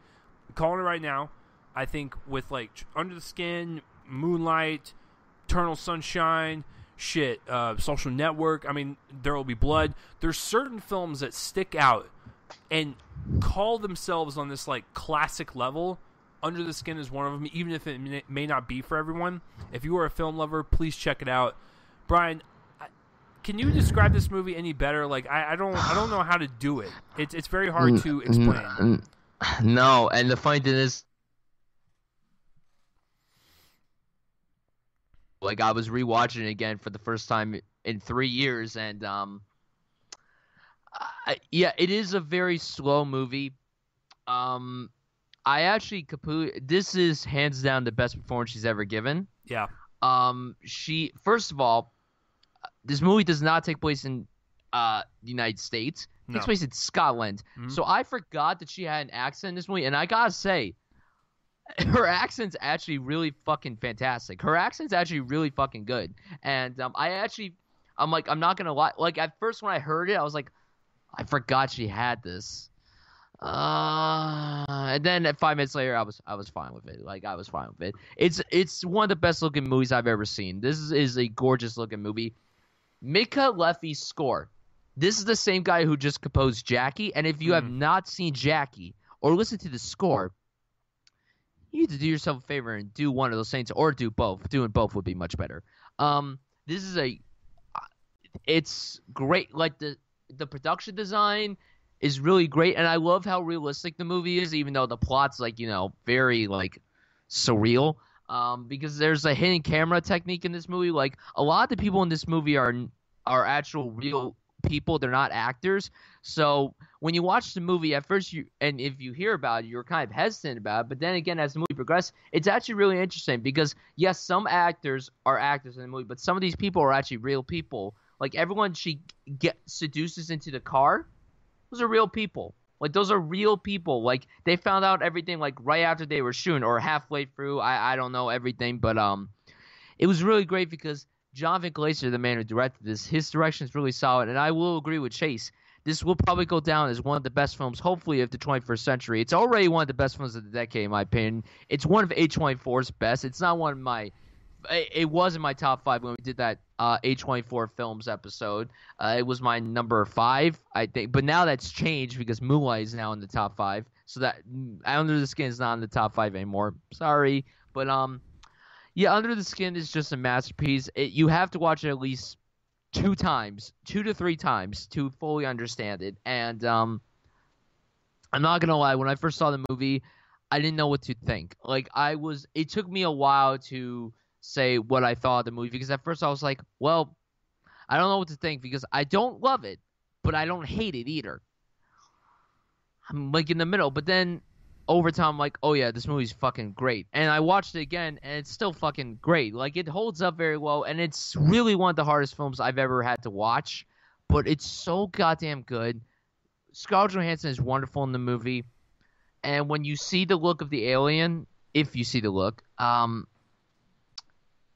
[SPEAKER 1] I'm calling it right now. I think with like Under the Skin, Moonlight, Eternal Sunshine, Social Network, I mean, There Will Be Blood. There's certain films that stick out and call themselves on this like classic level. Under the Skin is one of them, even if it may not be for everyone. If you are a film lover, please check it out. Brian, can you describe this movie any better? Like I don't know how to do it. It's very hard to explain.
[SPEAKER 2] No, and the funny thing is, like, I was rewatching it again for the first time in 3 years, and it is a very slow movie. I actually this is hands down the best performance she's ever given.
[SPEAKER 1] Yeah.
[SPEAKER 2] First of all, this movie does not take place in the United States. It takes place in Scotland. Mm-hmm. So I forgot that she had an accent in this movie, and I gotta say, her accent's actually really fucking fantastic. Her accent's actually really fucking good. And I'm not gonna lie. Like, at first when I heard it, I was like, I forgot she had this. And then 5 minutes later, I was fine with it. Like, I was fine with it. It's one of the best looking movies I've ever seen. This is a gorgeous looking movie. Mika Leffy's score. This is the same guy who just composed Jackie. And if you have not seen Jackie or listened to the score, you need to do yourself a favor and do one of those things, or do both. Doing both would be much better. It's great. Like, the production design is really great, and I love how realistic the movie is, even though the plot's like, very like surreal. Because there's a hidden camera technique in this movie. Like, a lot of the people in this movie are actual real people. They're not actors. So when you watch the movie at first, and if you hear about it, you're kind of hesitant about it. But then again, as the movie progresses, it's actually really interesting because, yes, some actors are actors in the movie, but some of these people are actually real people. Like, everyone she seduces into the car, those are real people. Like, those are real people. Like, they found out everything, like, right after they were shooting or halfway through. I don't know everything, but it was really great because Jonathan Glazer, the man who directed this, his direction is really solid, and I will agree with Chase. This will probably go down as one of the best films, hopefully, of the 21st century. It's already one of the best films of the decade, in my opinion. It's one of A24's best. It's not one of my – it was in my top 5 when we did that A24 films episode. It was my number 5, I think. But now that's changed because Moonlight is now in the top 5. So that Under the Skin is not in the top 5 anymore. Sorry. But yeah, Under the Skin is just a masterpiece. You have to watch it at least 2 to 3 times to fully understand it. And I'm not gonna lie, when I first saw the movie, I didn't know what to think. Like, it took me a while to say what I thought of the movie, because at first I was like, well, I don't know what to think because I don't love it, but I don't hate it either. I'm like in the middle, but then over time, I'm like, oh yeah, this movie's fucking great. And I watched it again, and it's still fucking great. Like, it holds up very well, and it's really one of the hardest films I've ever had to watch, but it's so goddamn good. Scarlett Johansson is wonderful in the movie, and when you see the look of the alien, if you see the look,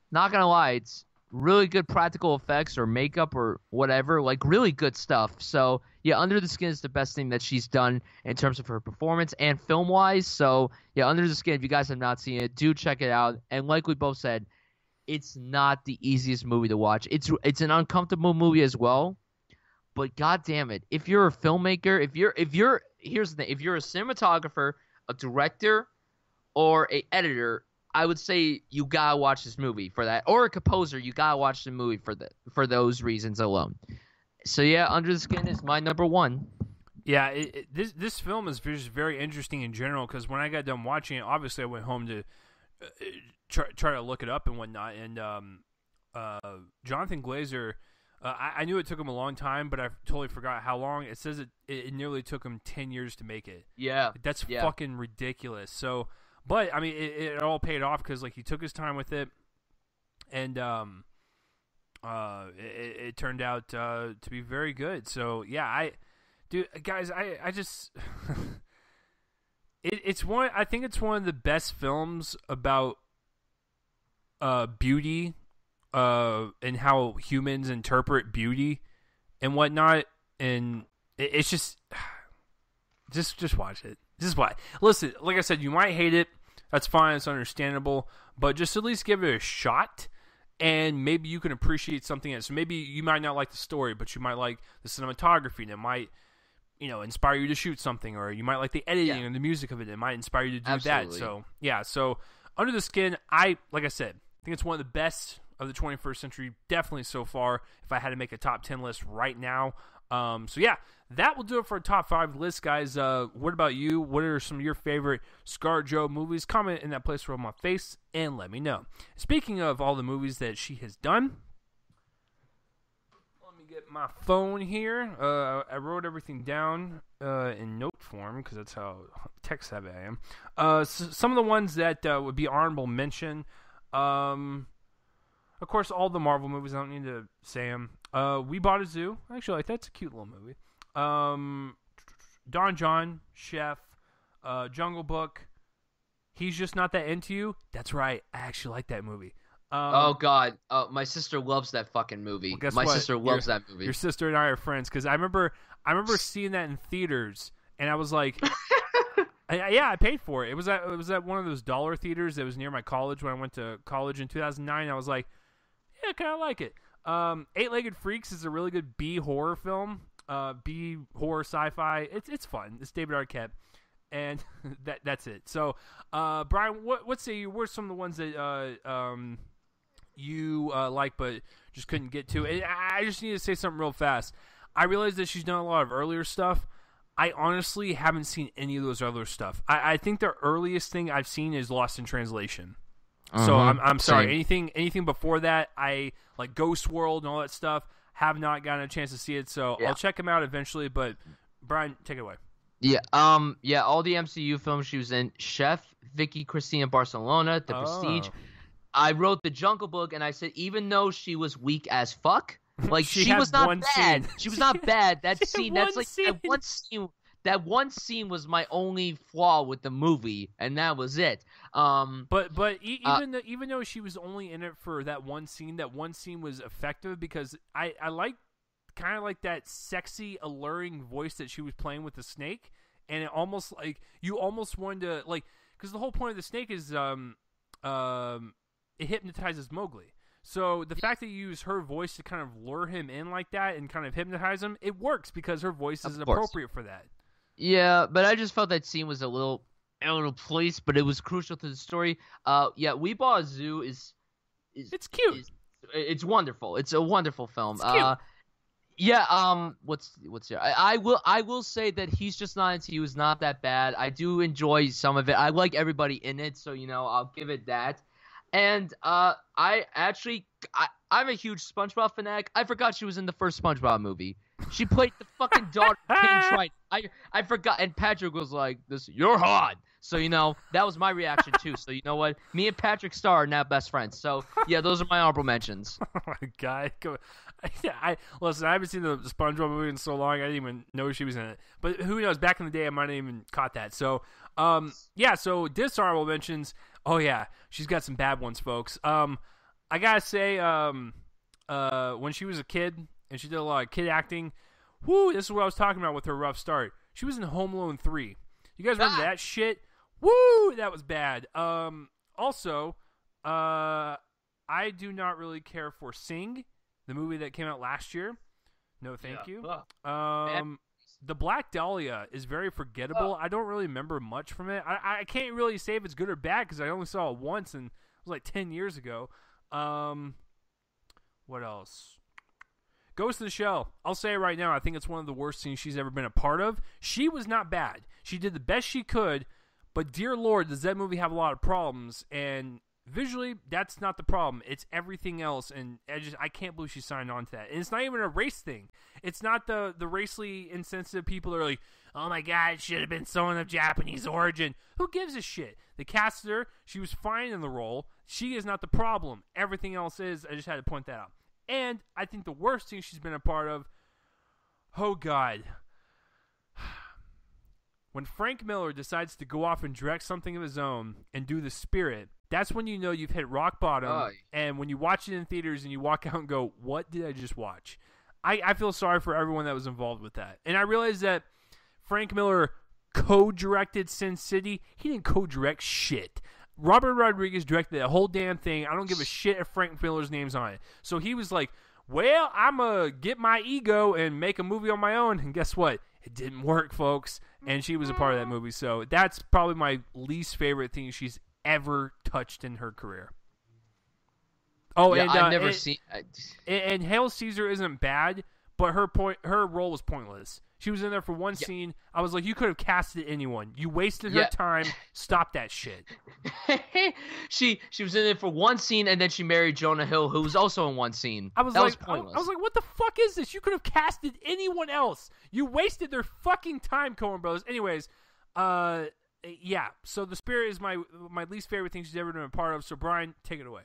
[SPEAKER 2] not gonna lie, it's really good practical effects or makeup or whatever, like really good stuff. So yeah, Under the Skin is the best thing that she's done in terms of her performance and film wise. So yeah, Under the Skin, if you guys have not seen it, do check it out. And like we both said, it's not the easiest movie to watch. It's an uncomfortable movie as well. But god damn it, if you're a filmmaker, here's the thing, if you're a cinematographer, a director, or a editor, I would say you gotta watch this movie for that. Or a composer, you gotta watch the movie for those reasons alone. So yeah, Under the Skin is my number 1.
[SPEAKER 1] Yeah, this film is just very interesting in general because when I got done watching it, obviously I went home to try to look it up and whatnot. And Jonathan Glazer, I knew it took him a long time, but I totally forgot how long. It says it nearly took him 10 years to make it.
[SPEAKER 2] Yeah,
[SPEAKER 1] that's fucking ridiculous. So. But I mean, it all paid off because like he took his time with it, and it turned out to be very good. So yeah, Dude, guys, I just it's one. I think it's one of the best films about beauty, and how humans interpret beauty and whatnot. And it's just watch it. Just watch. Listen, like I said, you might hate it. That's fine. It's understandable. But just at least give it a shot. And maybe you can appreciate something else. So maybe you might not like the story, but you might like the cinematography, and it might, inspire you to shoot something, or you might like the editing and the music of it. It might inspire you to do that. So, yeah. So, Under the Skin, like I said, I think it's one of the best of the 21st century, definitely so far, if I had to make a top 10 list right now. So, yeah, that will do it for a top 5 list, guys. What about you? What are some of your favorite Scarlett Jo movies? Comment in that place where I'm on face and let me know. Speaking of all the movies that she has done, let me get my phone here. I wrote everything down in note form because that's how tech-savvy I am. Some of the ones that would be honorable mention. Of course, all the Marvel movies. I don't need to say them. We Bought a Zoo. Actually, that's a cute little movie. Don John, Chef, Jungle Book. He's Just Not That Into You. That's right. I actually like that movie.
[SPEAKER 2] Oh, God. My sister loves that fucking movie.
[SPEAKER 1] Well,
[SPEAKER 2] my sister loves that movie.
[SPEAKER 1] Your sister and I are friends because I remember seeing that in theaters, and I was like, I paid for it. It was at one of those dollar theaters that was near my college when I went to college in 2009. I was like, yeah, I kind of like it. Eight-Legged Freaks is a really good B horror film. B horror sci-fi. It's fun. It's David Arquette, and that's it. So, Brian, what say you? What are some of the ones that you like but just couldn't get to? And I just need to say something real fast. I realize that she's done a lot of earlier stuff. I honestly haven't seen any of those other stuff. I think the earliest thing I've seen is Lost in Translation. So I'm sorry. Anything before that, I like Ghost World and all that stuff. Have not gotten a chance to see it, so I'll check them out eventually. But Brian, take it away.
[SPEAKER 2] Yeah. All the MCU films she was in: Chef, Vicky Cristina Barcelona, The Prestige. I wrote The Jungle Book, and I said even though she was weak as fuck, like she was not bad. She was not bad. That scene. That's like scene. That one scene. That one scene was my only flaw with the movie, and that was it.
[SPEAKER 1] Even though she was only in it for that one scene was effective because I like kind of like that sexy, alluring voice that she was playing with the snake, and it almost like you almost wanted to like because the whole point of the snake is it hypnotizes Mowgli. So the fact that you use her voice to kind of lure him in like that and kind of hypnotize him, it works because her voice is appropriate for that.
[SPEAKER 2] Yeah, but I just felt that scene was a little out of place, but it was crucial to the story. We Bought a Zoo is
[SPEAKER 1] it's cute.
[SPEAKER 2] It's wonderful. It's a wonderful film.
[SPEAKER 1] It's cute.
[SPEAKER 2] What's here? I will say that He's Just Not Into You is not that bad. I do enjoy some of it. I like everybody in it, so I'll give it that. And I'm a huge SpongeBob fanatic. I forgot she was in the first SpongeBob movie. She played the fucking daughter of King Triton. I forgot, and Patrick was like, "This, you're hot." So that was my reaction too. So you know what? Me and Patrick Star are now best friends. So yeah, those are my honorable mentions.
[SPEAKER 1] Oh my god! Listen, I haven't seen the SpongeBob movie in so long. I didn't even know she was in it. But who knows? Back in the day, I might have even caught that. So So dishonorable mentions. Oh yeah, she's got some bad ones, folks. I gotta say, when she was a kid. And she did a lot of kid acting. Woo, this is what I was talking about with her rough start. She was in Home Alone 3. You guys remember that shit? Woo, that was bad. Also, I do not really care for Sing, the movie that came out last year. No, thank you. The Black Dahlia is very forgettable. I don't really remember much from it. I can't really say if it's good or bad because I only saw it once, and it was like 10 years ago. What else? Ghost in the Shell. I'll say it right now. I think it's one of the worst things she's ever been a part of. She was not bad. She did the best she could, but dear Lord, does that movie have a lot of problems? And visually, that's not the problem. It's everything else, and I can't believe she signed on to that. And it's not even a race thing. It's not the racially insensitive people that are like, oh my God, it should have been someone of Japanese origin. Who gives a shit? They casted her. She was fine in the role. She is not the problem. Everything else is. I just had to point that out. And I think the worst thing she's been a part of, oh God, when Frank Miller decides to go off and direct something of his own and do The Spirit, that's when you know you've hit rock bottom. And when you watch it in theaters and you walk out and go, what did I just watch? I feel sorry for everyone that was involved with that. And I realize that Frank Miller co-directed Sin City. He didn't co-direct shit. Robert Rodriguez directed that whole damn thing. I don't give a shit if Frank Miller's name's on it. So he was like, well, I'm going to get my ego and make a movie on my own. And guess what? It didn't work, folks. And she was a part of that movie. So that's probably my least favorite thing she's ever touched in her career. Oh,
[SPEAKER 2] yeah,
[SPEAKER 1] and
[SPEAKER 2] I've never seen.
[SPEAKER 1] And Hail Caesar isn't bad, but her role was pointless. She was in there for one scene. I was like, you could have casted anyone. You wasted her time. Stop that shit.
[SPEAKER 2] She was in there for one scene, and then she married Jonah Hill, who was also in one scene. That was pointless.
[SPEAKER 1] I was like, what the fuck is this? You could have casted anyone else. You wasted their fucking time, Coen Brothers. Anyways, yeah. So The Spirit is my least favorite thing she's ever been a part of. So Brian, take it away.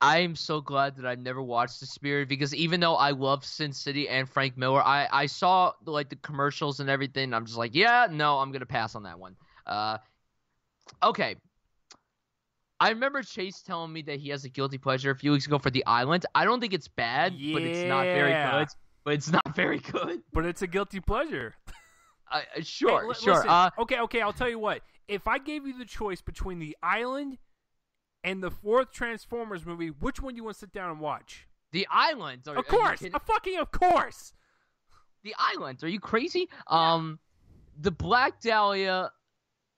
[SPEAKER 2] I'm so glad that I never watched The Spirit, because even though I love Sin City and Frank Miller, I saw like the commercials and everything, and I'm just like, I'm gonna pass on that one. Okay. I remember Chase telling me that he has a guilty pleasure a few weeks ago for The Island. I don't think it's bad, but it's not very good. But
[SPEAKER 1] it's a guilty pleasure.
[SPEAKER 2] Sure.
[SPEAKER 1] Listen, okay. I'll tell you what. If I gave you the choice between The Island and the fourth Transformers movie, which one do you want to sit down and watch?
[SPEAKER 2] The Island.
[SPEAKER 1] Of course. Of course.
[SPEAKER 2] The Island. Are you crazy? The Black Dahlia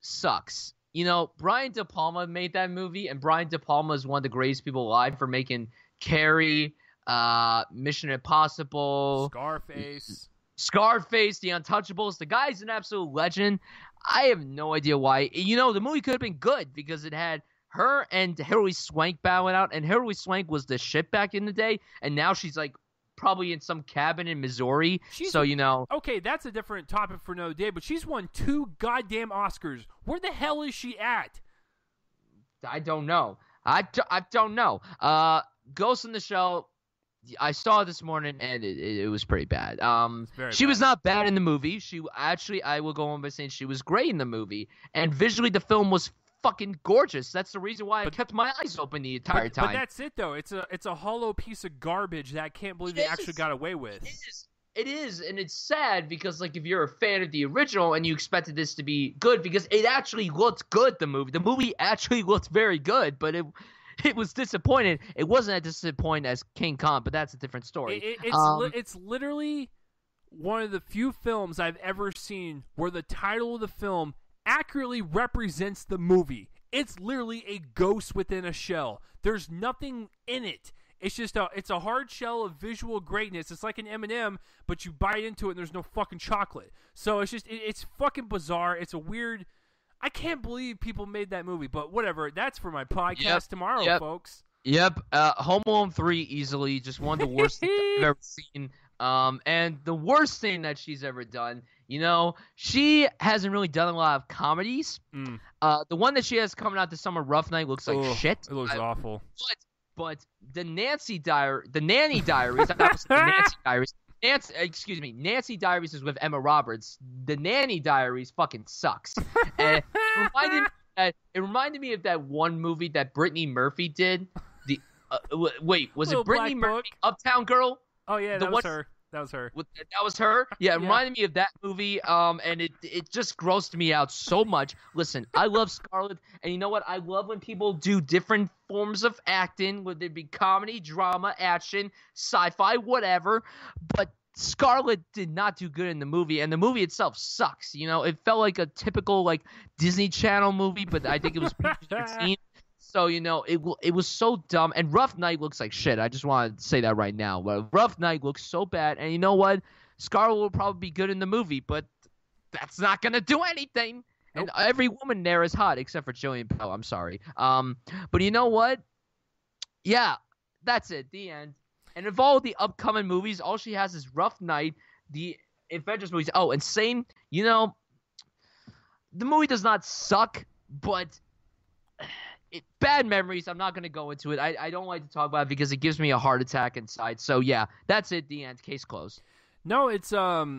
[SPEAKER 2] sucks. You know, Brian De Palma made that movie, and Brian De Palma is one of the greatest people alive for making Carrie, Mission Impossible, Scarface, The Untouchables. The guy's an absolute legend. I have no idea why. You know, the movie could have been good because it had her and Hilary Swank bowing out, and Hilary Swank was the shit back in the day, and now she's like probably in some cabin in Missouri. Okay, that's a different topic for another day, but she's won 2 goddamn Oscars. Where the hell is she at? I don't know. I don't know. Ghost in the Shell, I saw it this morning, and it was pretty bad. She was not bad in the movie. I will go on by saying she was great in the movie, and visually the film was fucking gorgeous. That's the reason why I kept my eyes open the entire time.
[SPEAKER 1] But that's it, though. It's a hollow piece of garbage that I can't believe they actually got away with.
[SPEAKER 2] It is, and it's sad because, like, if you're a fan of the original and you expected this to be good, because it actually looked good, the movie actually looked very good, but it was disappointing. It wasn't as disappointing as King Kong, but that's a different story.
[SPEAKER 1] It's literally one of the few films I've ever seen where the title of the film accurately represents the movie. It's literally a ghost within a shell. There's nothing in it. It's just it's a hard shell of visual greatness. It's like an M&M, but you bite into it and there's no fucking chocolate. So it's just it's fucking bizarre. It's a weird. I can't believe people made that movie, but whatever. That's for my podcast tomorrow, folks.
[SPEAKER 2] Yep. Home Alone 3 easily just one of the worst things I've ever seen. And the worst thing that she's ever done, you know, she hasn't really done a lot of comedies. The one that she has coming out this summer, Rough Night, looks like shit.
[SPEAKER 1] It looks awful.
[SPEAKER 2] But the Nanny Diaries, I almost said the Nancy Diaries. Nancy Diaries is with Emma Roberts. The Nanny Diaries fucking sucks. And it reminded me of that one movie that Brittany Murphy did. Was it Brittany Murphy, Uptown Girl?
[SPEAKER 1] Oh yeah, that was her. That
[SPEAKER 2] was her? Yeah, it reminded me of that movie, and it just grossed me out so much. Listen, I love Scarlett, and you know what? I love when people do different forms of acting, whether it be comedy, drama, action, sci-fi, whatever, but Scarlett did not do good in the movie, and the movie itself sucks. You know, it felt like a typical, like, Disney Channel movie, but I think it was PG-13. So, you know, it was so dumb. And Rough Night looks like shit. I just want to say that right now. But Rough Night looks so bad. And you know what? Scarlett will probably be good in the movie, but that's not going to do anything. Nope. And every woman there is hot except for Jillian Bell. I'm sorry. But you know what? Yeah, that's it. The end. And of all the upcoming movies, all she has is Rough Night, the Avengers movies. Oh, and Sane, you know, the movie does not suck, but bad memories. I'm not going to go into it. I don't like to talk about it because it gives me a heart attack inside. So, yeah, that's it. The end. Case closed.
[SPEAKER 1] No, it's what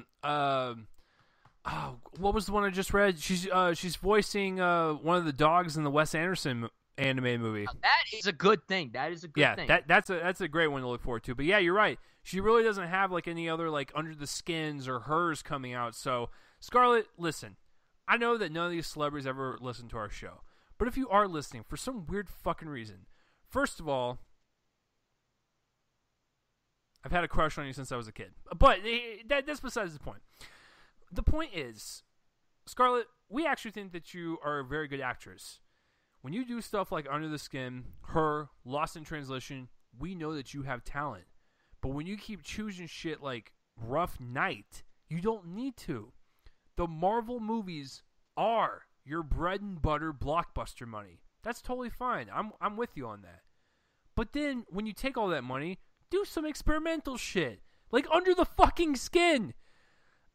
[SPEAKER 1] What was the one I just read? She's voicing one of the dogs in the Wes Anderson animated movie.
[SPEAKER 2] That is a good thing. That is a good thing.
[SPEAKER 1] That's a great one to look forward to. But yeah, you're right. She really doesn't have like any other like Under the Skins or Hers coming out. So Scarlett, listen, I know that none of these celebrities ever listen to our show, but if you are listening for some weird fucking reason, first of all, I've had a crush on you since I was a kid. But that's besides the point. The point is, Scarlett, we actually think that you are a very good actress. When you do stuff like Under the Skin, Her, Lost in Translation, we know that you have talent. But when you keep choosing shit like Rough Night, you don't need to. The Marvel movies are your bread and butter blockbuster money. That's totally fine. I'm with you on that. But then when you take all that money, do some experimental shit. Like Under the fucking Skin.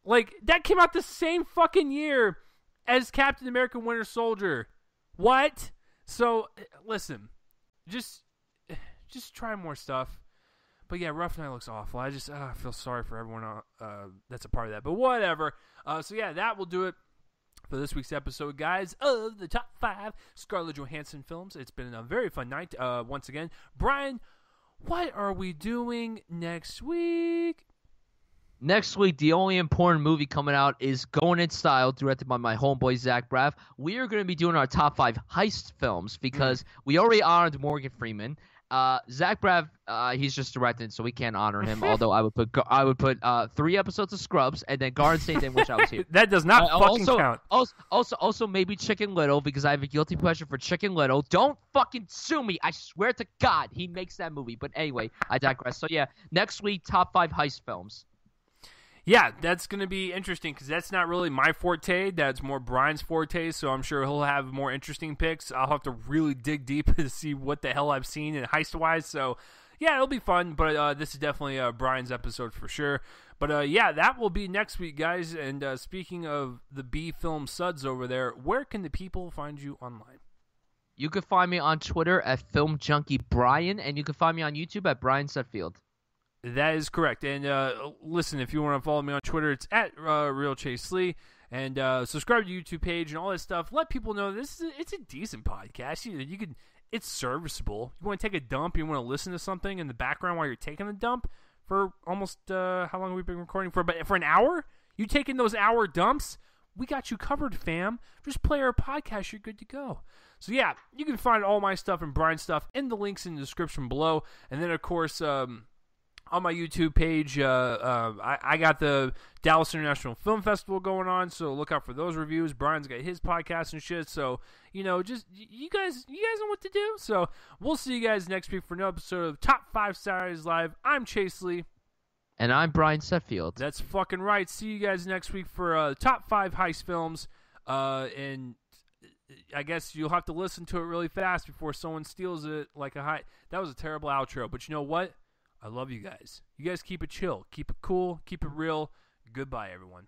[SPEAKER 1] Like, that came out the same fucking year as Captain America Winter Soldier. What? So, listen. Just try more stuff. But yeah, Rough Night looks awful. I just feel sorry for everyone that's a part of that. But whatever. So yeah, that will do it for this week's episode, guys, of the Top 5 Scarlett Johansson films. It's been a very fun night once again. Brian, what are we doing next week?
[SPEAKER 2] Next week, the only important movie coming out is Going in Style, directed by my homeboy Zach Braff. We are going to be doing our top 5 heist films because we already honored Morgan Freeman. Zach Braff, he's just directing, so we can't honor him. Although I would put 3 episodes of Scrubs and then Garden State in which I was here.
[SPEAKER 1] That does not fucking count.
[SPEAKER 2] Also, maybe Chicken Little because I have a guilty pleasure for Chicken Little. Don't fucking sue me. I swear to God, he makes that movie. But anyway, I digress. So yeah, next week, top 5 heist films.
[SPEAKER 1] Yeah, that's going to be interesting because that's not really my forte. That's more Brian's forte, so I'm sure he'll have more interesting picks. I'll have to really dig deep to see what the hell I've seen in heist-wise. So, yeah, it'll be fun, but this is definitely Brian's episode for sure. But, yeah, that will be next week, guys. And speaking of the B-Film Suds over there, where can the people find you online?
[SPEAKER 2] You can find me on Twitter at FilmJunkieBrian, and you can find me on YouTube at Brian Sutfield.
[SPEAKER 1] That is correct. And listen, if you want to follow me on Twitter, it's at Real Chase Lee. And subscribe to the YouTube page and all that stuff. Let people know it's a decent podcast. You can, it's serviceable. You want to take a dump, you want to listen to something in the background while you're taking the dump for almost how long have we been recording for? But for an hour, you taking those hour dumps, we got you covered, fam. Just play our podcast, you're good to go. So yeah, you can find all my stuff and Brian's stuff in the links in the description below. And then of course, on my YouTube page, I got the Dallas International Film Festival going on, so look out for those reviews. Brian's got his podcast and shit, so, just, you guys know what to do. So, we'll see you guys next week for another episode of Top 5 Saturdays Live. I'm Chase Lee.
[SPEAKER 2] And I'm Brian Sutfield.
[SPEAKER 1] That's fucking right. See you guys next week for Top 5 Heist Films, and I guess you'll have to listen to it really fast before someone steals it like a high. That was a terrible outro, but you know what? I love you guys. You guys keep it chill. Keep it cool. Keep it real. Goodbye, everyone.